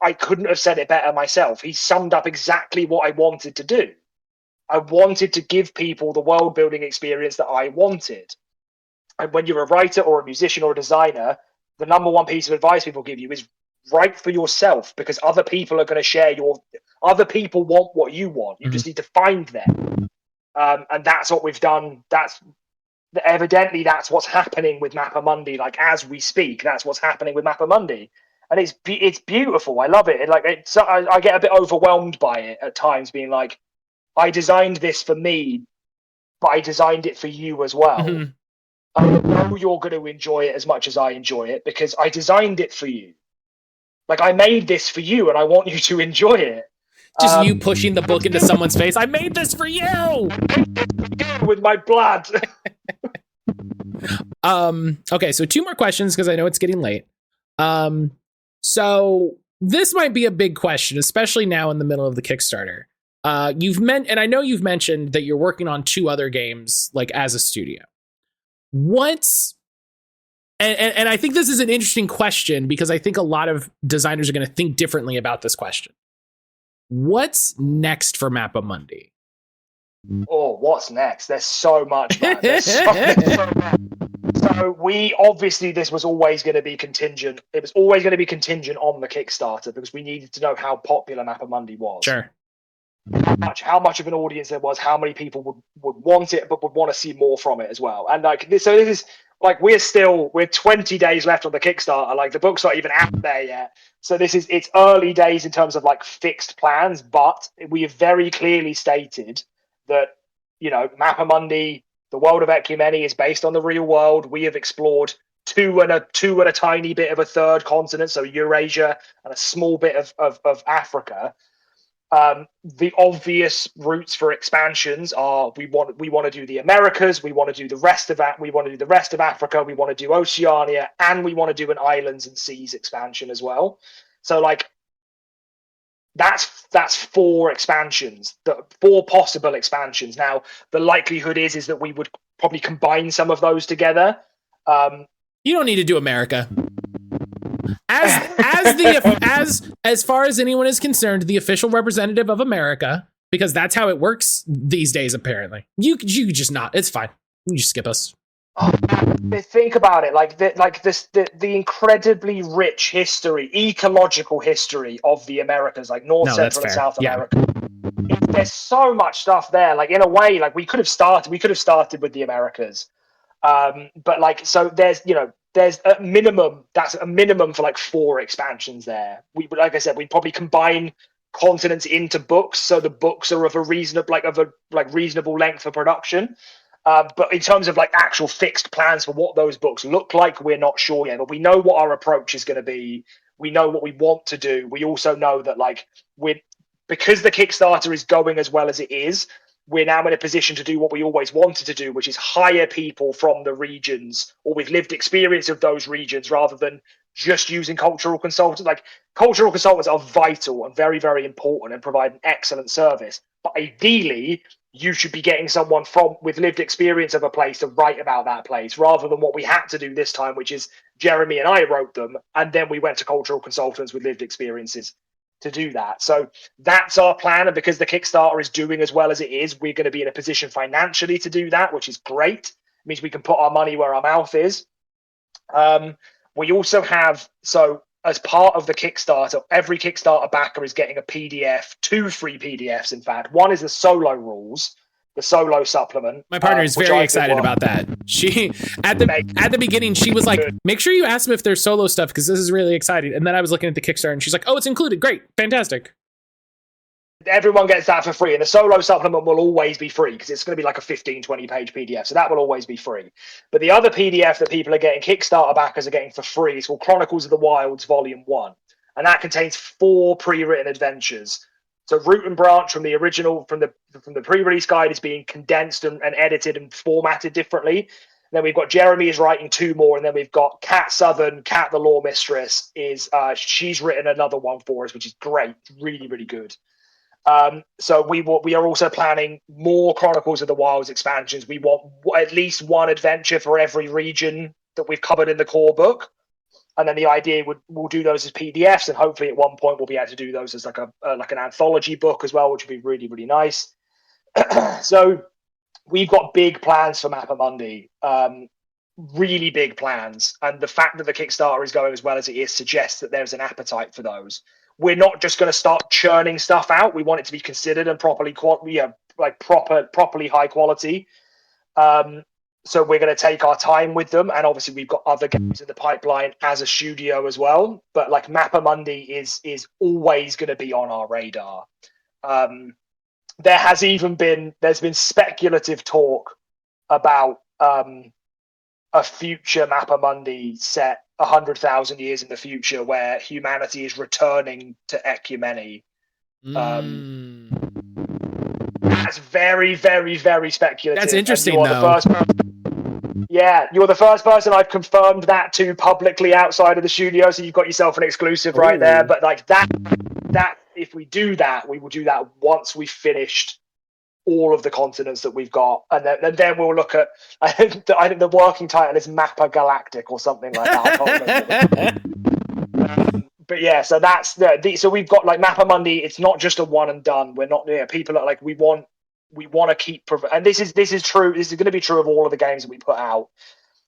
I couldn't have said it better myself. He summed up exactly what I wanted to do. I wanted to give people the world building experience that I wanted. And when you're a writer or a musician or a designer, the number one piece of advice people give you is write for yourself, because other people are going to share other people want what you want. You just need to find them. And that's what we've done. Evidently that's what's happening with Mappa Mundi. As we speak, that's what's happening with Mappa Mundi. And it's beautiful. I love it. I get a bit overwhelmed by it at times, being like, I designed this for me, but I designed it for you as well. Mm-hmm. I know you're going to enjoy it as much as I enjoy it because I designed it for you. I made this for you and I want you to enjoy it. Just you pushing the book into someone's face. I made this for you! With my blood. Okay, so 2 more questions because I know it's getting late. So this might be a big question, especially now in the middle of the Kickstarter. And I know you've mentioned that you're working on 2 other games, as a studio. And I think this is an interesting question because I think a lot of designers are going to think differently about this question. What's next for Mappa Mundi? Oh, what's next? There's so much, man. There's so much. So this was always going to be contingent. It was always going to be contingent on the Kickstarter because we needed to know how popular Mappa Mundi was. Sure. How much of an audience there was, how many people would want it, but would want to see more from it as well. And this is we're 20 days left on the Kickstarter. The book's not even out there yet. So it's early days in terms of fixed plans, but we have very clearly stated that, Mappa Mundi, the world of Ecumeni, is based on the real world. We have explored two and a tiny bit of a third continent, so Eurasia and a small bit of Africa. The obvious routes for expansions are we want to do the Americas, we want to do the rest of that, we want to do the rest of Africa, we want to do Oceania, and we want to do an islands and seas expansion as well. So that's 4 expansions, 4 possible expansions. Now the likelihood is that we would probably combine some of those together. You don't need to do America. As far as anyone is concerned, the official representative of America, because that's how it works these days. Apparently, you just not. It's fine. You just skip us. Think about it, the incredibly rich history, ecological history of the Americas, North, Central, and South America. There's so much stuff there. In a way, we could have started with the Americas, but so there's a minimum. That's a minimum for 4 expansions there. Like I said, we'd probably combine continents into books, so the books are of a reasonable reasonable length for production. But in terms of actual fixed plans for what those books look like, we're not sure yet. But we know what our approach is going to be. We know what we want to do. We also know that because the Kickstarter is going as well as it is, we're now in a position to do what we always wanted to do, which is hire people from the regions or with lived experience of those regions rather than just using cultural consultants. Like, cultural consultants are vital and very, very important and provide an excellent service. But ideally, you should be getting someone with lived experience of a place to write about that place, rather than what we had to do this time, which is Jeremy and I wrote them, and then we went to cultural consultants with lived experiences to do that. So that's our plan. And because the Kickstarter is doing as well as it is, we're going to be in a position financially to do that, which is great. It means we can put our money where our mouth is. We also have, so as part of the Kickstarter, every Kickstarter backer is getting a PDF, 2 free PDFs, in fact. One is the solo rules, the solo supplement. My partner is very excited about that. She at the beginning, she was like, make sure you ask them if there's solo stuff, because this is really exciting. And then I was looking at the Kickstarter and she's like, oh, it's included. Great. Fantastic. Everyone gets that for free, and the solo supplement will always be free because it's going to be like a 15-20 page PDF, so that will always be free. But the other PDF that people are getting, Kickstarter backers are getting for free, is called Chronicles of the Wilds Volume 1, and that contains 4 pre-written adventures. So Root and Branch from the original, from the pre-release guide, is being condensed and edited and formatted differently. And then we've got Jeremy is writing 2 more, and then we've got Kat Southern, Kat the Law Mistress, she's written another one for us, which is great, really, really good. So we are also planning more Chronicles of the Wilds expansions. We want at least 1 adventure for every region that we've covered in the core book, and then the idea we'll do those as PDFs, and hopefully at one point we'll be able to do those as like an anthology book as well, which would be really, really nice. So we've got big plans for Mappa Mundi, really big plans, and the fact that the Kickstarter is going as well as it is suggests that there's an appetite for those. We're not just going to start churning stuff out. We want it to be considered and properly high quality. So we're going to take our time with them, and obviously we've got other games in the pipeline as a studio as well. But like Mappa Mundi is always going to be on our radar. There's been speculative talk about a future Mappa Mundi set 100,000 years in the future, where humanity is returning to Ecumene. That's very, very, very speculative. That's interesting, though. You're the first person I've confirmed that to publicly outside of the studio, so you've got yourself an exclusive right there. But like that, if we do that, we will do that once we've finished all of the continents that we've got, and then we'll look at. I think the working title is Mappa Galactic or something like that. I can't remember. But yeah, so that's so we've got like Mappa Mundi. It's not just a one and done. We're not. People are like, we want to keep, and this is true. This is going to be true of all of the games that we put out.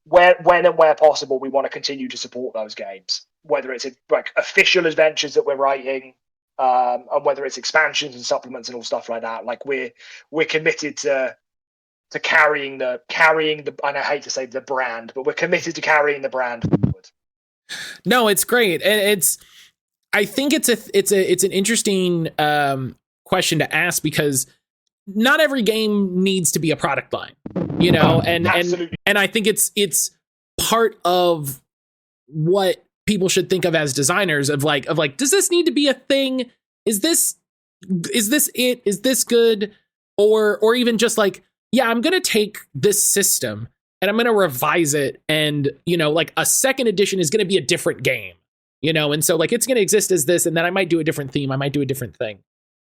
When and where possible, we want to continue to support those games, whether it's like official adventures that we're writing. And whether it's expansions and supplements and all stuff like that, like we're committed to carrying the, and I hate to say the brand, but we're committed to carrying the brand forward. No, it's great, and I think it's an interesting question to ask, because not every game needs to be a product line, and I think it's part of what people should think of as designers of like, does this need to be a thing? Is this it? Is this good? Or even just like, yeah, I'm going to take this system and I'm going to revise it. And, like a second edition is going to be a different game, and so like, it's going to exist as this, and then I might do a different theme. I might do a different thing.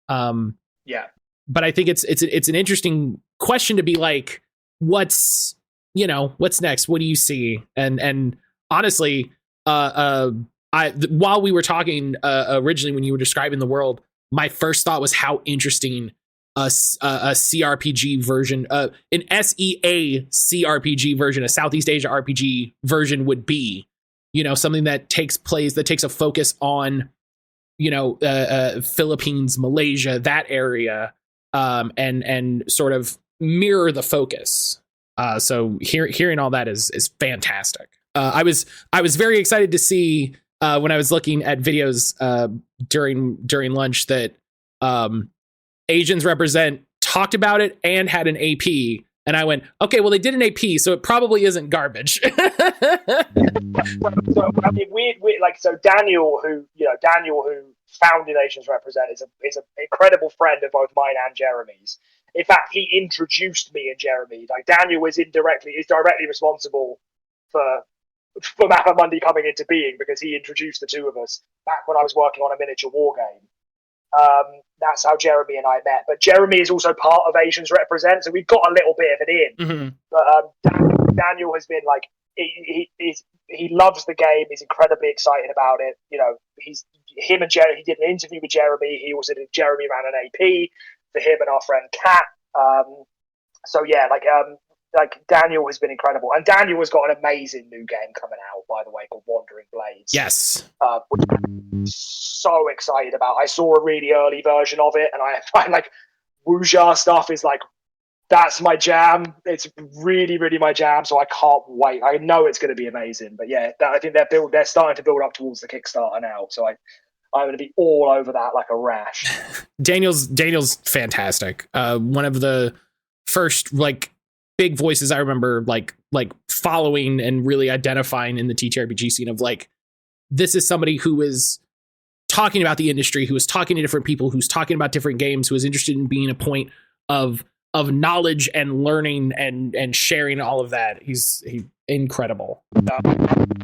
Yeah. But I think it's an interesting question to be like, what's next? What do you see? And honestly, while we were talking originally, when you were describing the world, my first thought was how interesting a CRPG version, an SEA CRPG version, a Southeast Asia RPG version would be. Something that takes a focus on, Philippines, Malaysia, that area, and sort of mirror the focus. So hearing all that is fantastic. I was very excited to see when I was looking at videos during lunch that Asians Represent talked about it and had an AP, and I went, okay, well, they did an AP, so it probably isn't garbage. So Daniel, who founded Asians Represent, is an incredible friend of both mine and Jeremy's. In fact, he introduced me and Jeremy. Like, Daniel is directly responsible for for Mappa Mundi coming into being, because he introduced the two of us back when I was working on a miniature war game. That's how Jeremy and I met. But Jeremy is also part of Asians Represent, so we've got a little bit of it in. Mm-hmm. But Daniel has been like, he loves the game. He's incredibly excited about it. You know, he did an interview with Jeremy. He also did. Jeremy ran an AP for him and our friend Kat. So yeah, like Daniel has been incredible, and Daniel has got an amazing new game coming out, by the way, called Wandering Blades. Yes, which I'm so excited about. I saw a really early version of it, and I find like Wuxia stuff is like, that's my jam. It's really, really my jam. So I can't wait. I know it's going to be amazing. But yeah, I think they're starting to build up towards the Kickstarter now. So I'm going to be all over that like a rash. Daniel's fantastic. One of the first like big voices I remember like following and really identifying in the TTRPG scene of like, this is somebody who is talking about the industry, who is talking to different people, who's talking about different games, who is interested in being a point of knowledge and learning and sharing all of that. He's incredible.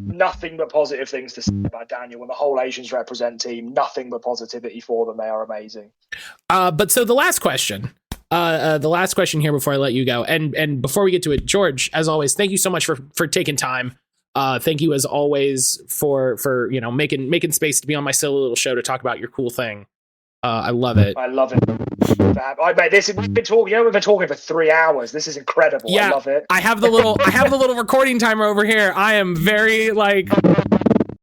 Nothing but positive things to say about Daniel and the whole Asians Represent team. Nothing but positivity for them. They are amazing. But so the last question here before I let you go, and before we get to it, George, as always, thank you so much for taking time. Thank you as always for you know making space to be on my silly little show to talk about your cool thing. I love it. I love it. We've been talking for 3 hours. This is incredible. Yeah, I love it. I have the little recording timer over here. I am very like,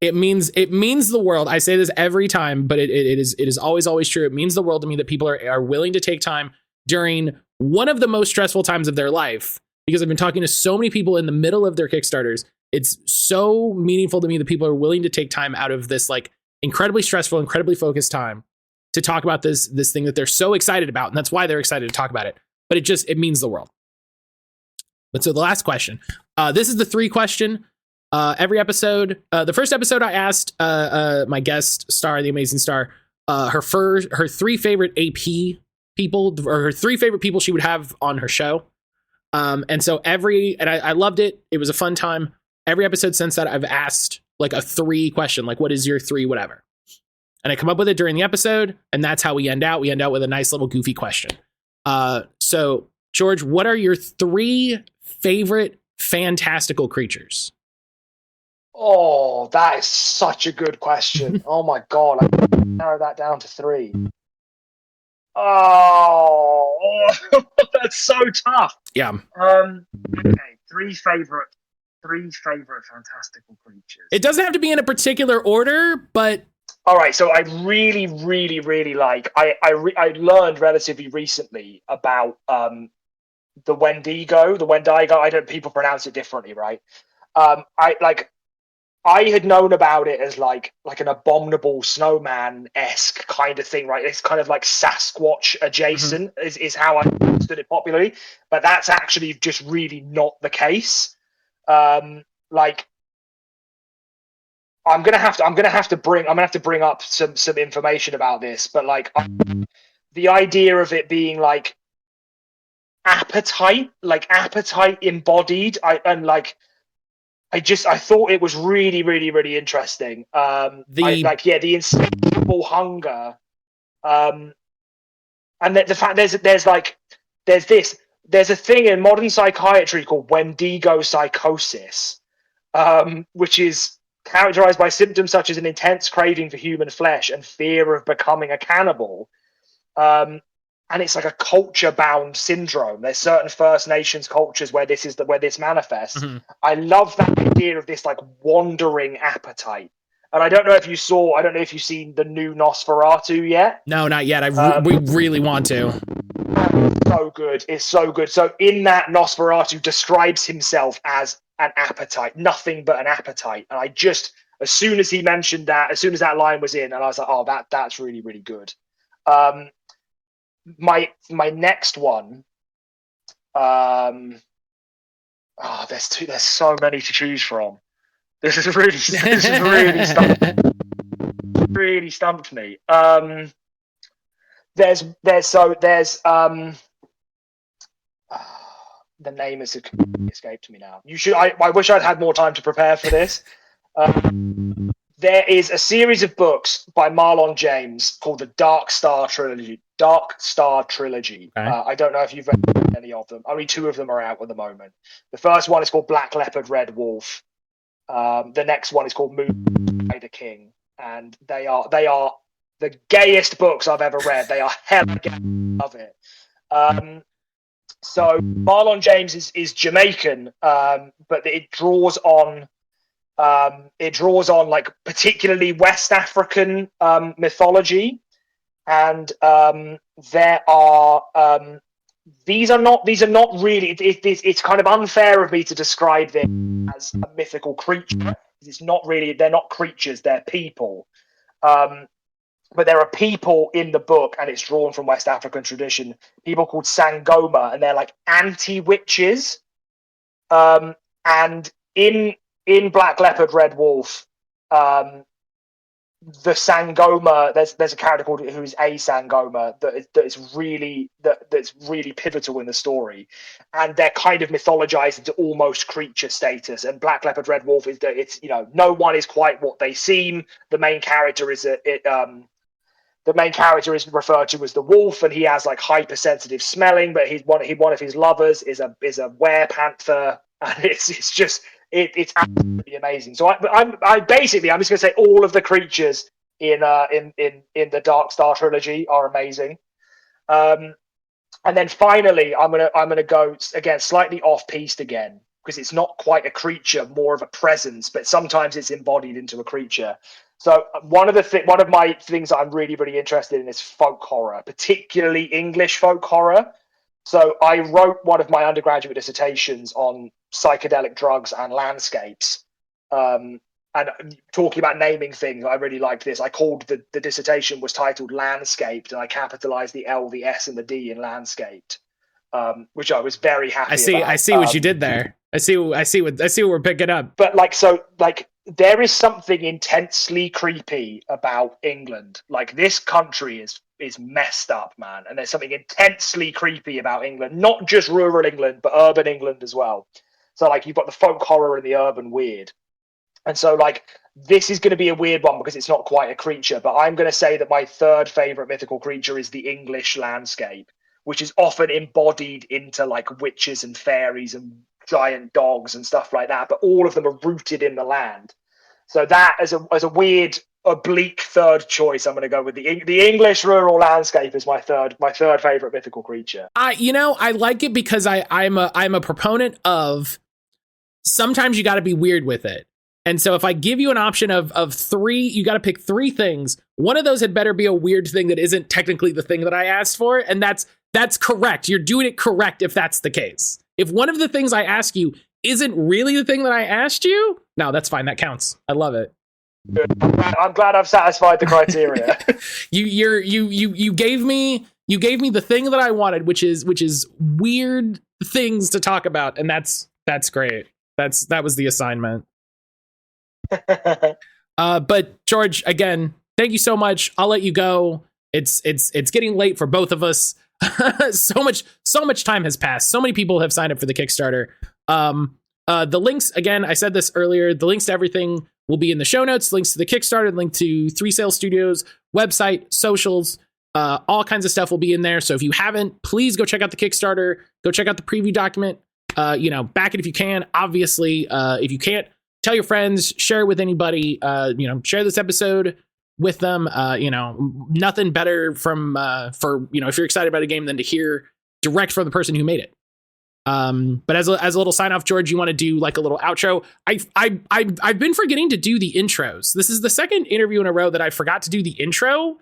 it means the world. I say this every time, but it is always true. It means the world to me that people are willing to take time during one of the most stressful times of their life, because I've been talking to so many people in the middle of their Kickstarters. It's so meaningful to me that people are willing to take time out of this like incredibly stressful, incredibly focused time to talk about this thing that they're so excited about. And that's why they're excited to talk about it. But it means the world. But so the last question, this is the 3 question. Every episode, the first episode I asked my guest star, the amazing star, her 3 favorite AP people, or her 3 favorite people she would have on her show. And so I loved it. It was a fun time. Every episode since that, I've asked like a 3 question, like what is your 3 whatever? And I come up with it during the episode, and that's how we end out. We end out with a nice little goofy question. So George, what are your 3 favorite fantastical creatures? Oh, that is such a good question. Oh my God. I can narrow that down to 3. Oh, that's so tough. Yeah. Okay. 3 favorite fantastical creatures. It doesn't have to be in a particular order, but all right. So I really, really, really like. I learned relatively recently about the Wendigo. I don't. People pronounce it differently, right? I had known about it as like an abominable snowman-esque kind of thing, right? It's kind of like Sasquatch adjacent is how I understood it popularly, but that's actually just really not the case. I'm gonna have to bring up some information about this, but like the idea of it being like appetite embodied, I thought it was really, really, really interesting. The insatiable hunger, and the fact there's a thing in modern psychiatry called Wendigo psychosis, which is characterized by symptoms such as an intense craving for human flesh and fear of becoming a cannibal. And it's like a culture-bound syndrome. There's certain First Nations cultures where this manifests. Mm-hmm. I love that idea of this like wandering appetite. And I don't know if you've seen the new Nosferatu yet. No, not yet. We really want to. It's so good. So in that, Nosferatu describes himself as an appetite, nothing but an appetite. And I just, as soon as he mentioned that, as soon as that line was in, and I was like, oh, that's really, really good. My next one, there's so many to choose from. This is really stumped me. the name has escaped me now. I wish I'd had more time to prepare for this. There is a series of books by Marlon James called the Dark Star Trilogy. Okay. I don't know if you've read any of them. Only 2 of them are out at the moment. The first one is called Black Leopard, Red Wolf. The next one is called Moon Rider King, and they are the gayest books I've ever read. They are hella gay. I love it. So Marlon James is Jamaican, but it draws on like particularly West African mythology, and there are these are not really. It's kind of unfair of me to describe them as a mythical creature. It's not really. They're not creatures. They're people. But there are people in the book, and it's drawn from West African tradition. People called Sangoma, and they're like anti-witches. And in Black Leopard, Red Wolf, the Sangoma, there's a character called who's a Sangoma that's really pivotal in the story, and they're kind of mythologized into almost creature status. And Black Leopard, Red Wolf is that it's no one is quite what they seem. The main character is referred to as the wolf, and he has like hypersensitive smelling. But one of his lovers is a werepanther, and it's absolutely amazing. So I'm just going to say all of the creatures in the Dark Star trilogy are amazing. And then finally, I'm gonna go again slightly off piste again, because it's not quite a creature, more of a presence, but sometimes it's embodied into a creature. So one of my things that I'm really, really interested in is folk horror, particularly English folk horror. So I wrote one of my undergraduate dissertations on psychedelic drugs and landscapes. And talking about naming things, I really liked this. I called the dissertation was titled Landscaped, and I capitalized the L, the S, and the D in Landscaped, which I was very happy about. I see what you did there. I see what we're picking up. But there is something intensely creepy about England. Like, this country is messed up, man. And there's something intensely creepy about England, not just rural England, but urban England as well. So like, you've got the folk horror and the urban weird. And so like, this is going to be a weird one because it's not quite a creature, but I'm going to say that my third favorite mythical creature is the English landscape, which is often embodied into like witches and fairies and giant dogs and stuff like that, but all of them are rooted in the land. So that as a weird oblique third choice, I'm going to go with the English rural landscape is my third favorite mythical creature. I like it because I'm a proponent of sometimes you got to be weird with it. And so if I give you an option of 3, you got to pick 3 things. One of those had better be a weird thing that isn't technically the thing that I asked for, and that's correct. You're doing it correct if that's the case. If one of the things I ask you isn't really the thing that I asked you, no, that's fine. That counts. I love it. Good. I'm glad I've satisfied the criteria. You gave me the thing that I wanted, which is weird things to talk about, and that's great. That was the assignment. But George, again, thank you so much. I'll let you go. It's getting late for both of us. so much time has passed. So many people have signed up for the Kickstarter. The links, again, I said this earlier, the links to everything will be in the show notes. Links to the Kickstarter, link to 3 Sales Studios website, socials, all kinds of stuff will be in there. So if you haven't, please go check out the Kickstarter, go check out the preview document, back it if you can. Obviously, if you can't, tell your friends, share it with anybody, share this episode with them. Nothing better for if you're excited about a game than to hear direct from the person who made it. But as a little sign off, George, you want to do like a little outro? I've been forgetting to do the intros. This is the second interview in a row that I forgot to do the intro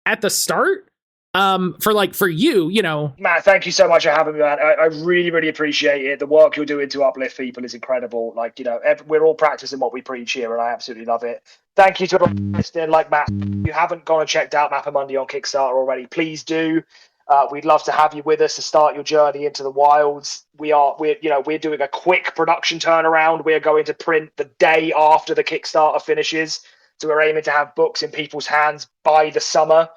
at the start. For you, Matt, thank you so much for having me, man. I really, really appreciate it. The work you're doing to uplift people is incredible. We're all practicing what we preach here, and I absolutely love it. Thank you to everyone listening. Like Matt, if you haven't gone and checked out Mappa Mundi on Kickstarter already, please do. We'd love to have you with us to start your journey into the wilds. We're doing a quick production turnaround. We're going to print the day after the Kickstarter finishes. So we're aiming to have books in people's hands by the summer.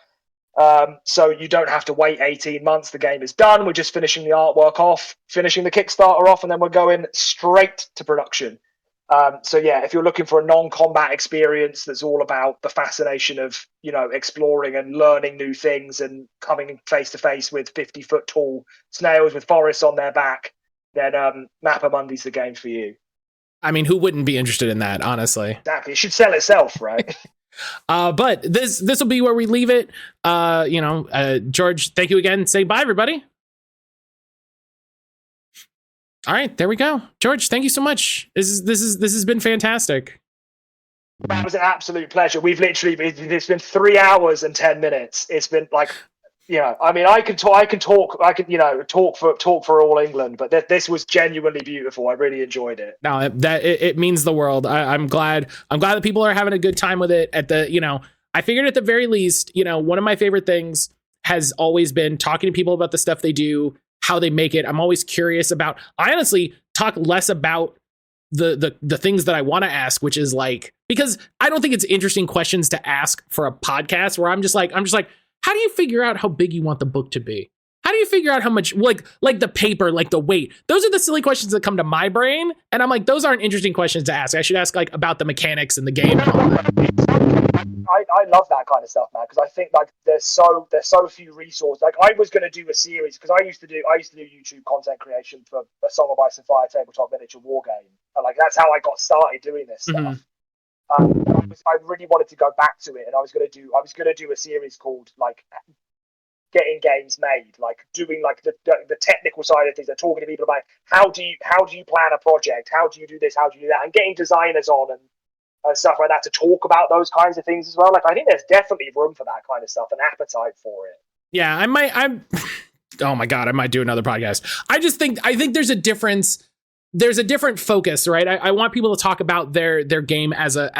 So you don't have to wait 18 months. The game is done. We're just finishing the artwork off, finishing the Kickstarter off, and then we're going straight to production. So yeah, if you're looking for a non-combat experience that's all about the fascination of, exploring and learning new things and coming face to face with 50-foot tall snails with forests on their back, then Mappa Mundi's the game for you. I mean, who wouldn't be interested in that, honestly? Exactly. It should sell itself, right? But this will be where we leave it. George, thank you again. Say bye, everybody. All right, there we go. George, thank you so much. This has been fantastic. That was an absolute pleasure. It's been 3 hours and 10 minutes. It's been like, I mean, I can talk for all England, but this was genuinely beautiful. I really enjoyed it. No, it means the world. I'm glad that people are having a good time with it. I figured at the very least, one of my favorite things has always been talking to people about the stuff they do, how they make it. I'm always curious about. I honestly talk less about the things that I want to ask, which is like, because I don't think it's interesting questions to ask for a podcast where I'm just like, how do you figure out how big you want the book to be? How do you figure out how much, like the paper, like the weight? Those are the silly questions that come to my brain. And I'm like, those aren't interesting questions to ask. I should ask like about the mechanics in the game and all that. I love that kind of stuff, man, because I think like there's so few resources. Like I was going to do a series because I used to do YouTube content creation for a Song of Ice and Fire tabletop miniature war game, and like that's how I got started doing this stuff. Mm-hmm. I really wanted to go back to it, and I was going to do a series called like getting games made, like doing like the technical side of things. They're talking to people about how do you plan a project, how do you do this, how do you do that, and getting designers on and stuff like that to talk about those kinds of things as well. Like I think there's definitely room for that kind of stuff, an appetite for it. Yeah, oh my God, I might do another podcast. I think there's a difference. There's a different focus, right? I want people to talk about their game as a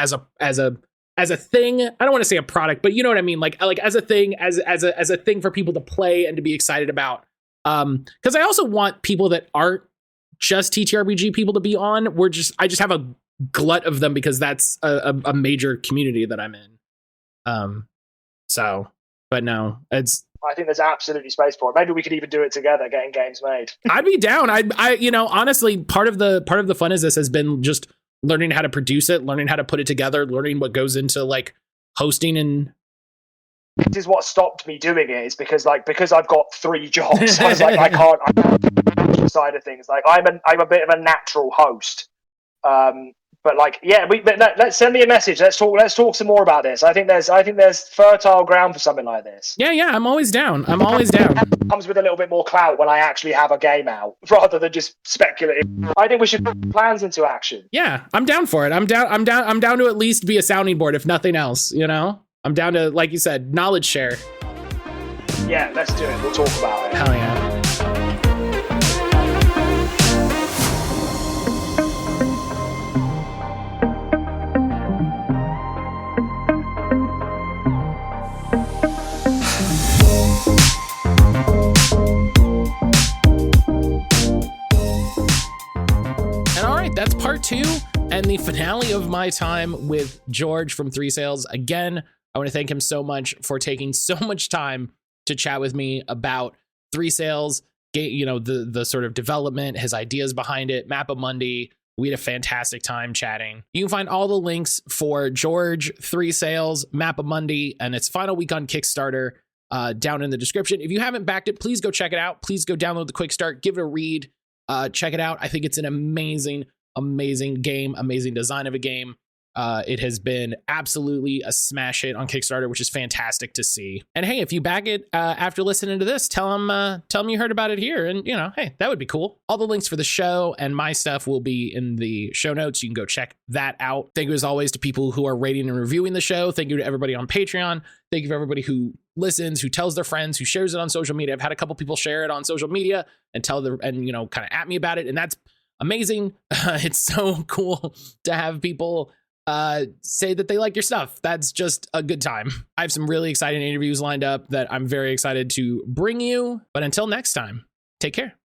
thing. I don't want to say a product, but you know what I mean? Like as a thing, as a thing for people to play and to be excited about. Because I also want people that aren't just TTRPG people to be on. I just have a glut of them because that's a major community that I'm in. But no, I think there's absolutely space for it. Maybe we could even do it together, getting games made. I'd be down. Honestly, part of the fun of this has been just learning how to produce it, learning how to put it together, learning what goes into like hosting. And this is what stopped me doing it, is because I've got 3 jobs. I was like, I can't do the side of things. Like I'm a bit of a natural host. But like, yeah, let's send me a message. Let's talk some more about this. I think there's fertile ground for something like this. Yeah, I'm always down. It comes with a little bit more clout when I actually have a game out rather than just speculative. I think we should put plans into action. Yeah, I'm down for it. I'm down to at least be a sounding board, if nothing else. I'm down to, like you said, knowledge share. Yeah, let's do it. We'll talk about it. Hell yeah. That's part 2 and the finale of my time with George from 3 Sales. Again, I want to thank him so much for taking so much time to chat with me about 3 Sales, the sort of development, his ideas behind it, Mappa Mundi. We had a fantastic time chatting. You can find all the links for George, 3 Sales, Mappa Mundi, and its final week on Kickstarter down in the description. If you haven't backed it, please go check it out. Please go download the quick start, give it a read, check it out. I think it's an amazing game, amazing design of a game. It has been absolutely a smash hit on Kickstarter, which is fantastic to see. And hey, if you back it after listening to this, tell them you heard about it here, and hey, that would be cool. All the links for the show and my stuff will be in the show notes. You can go check that out. Thank you as always to people who are rating and reviewing the show. Thank you to everybody on Patreon. Thank you for everybody who listens, who tells their friends, who shares it on social media. I've had a couple people share it on social media and kind of at me about it, and that's amazing. It's so cool to have people say that they like your stuff. That's just a good time. I have some really exciting interviews lined up that I'm very excited to bring you. But until next time, take care.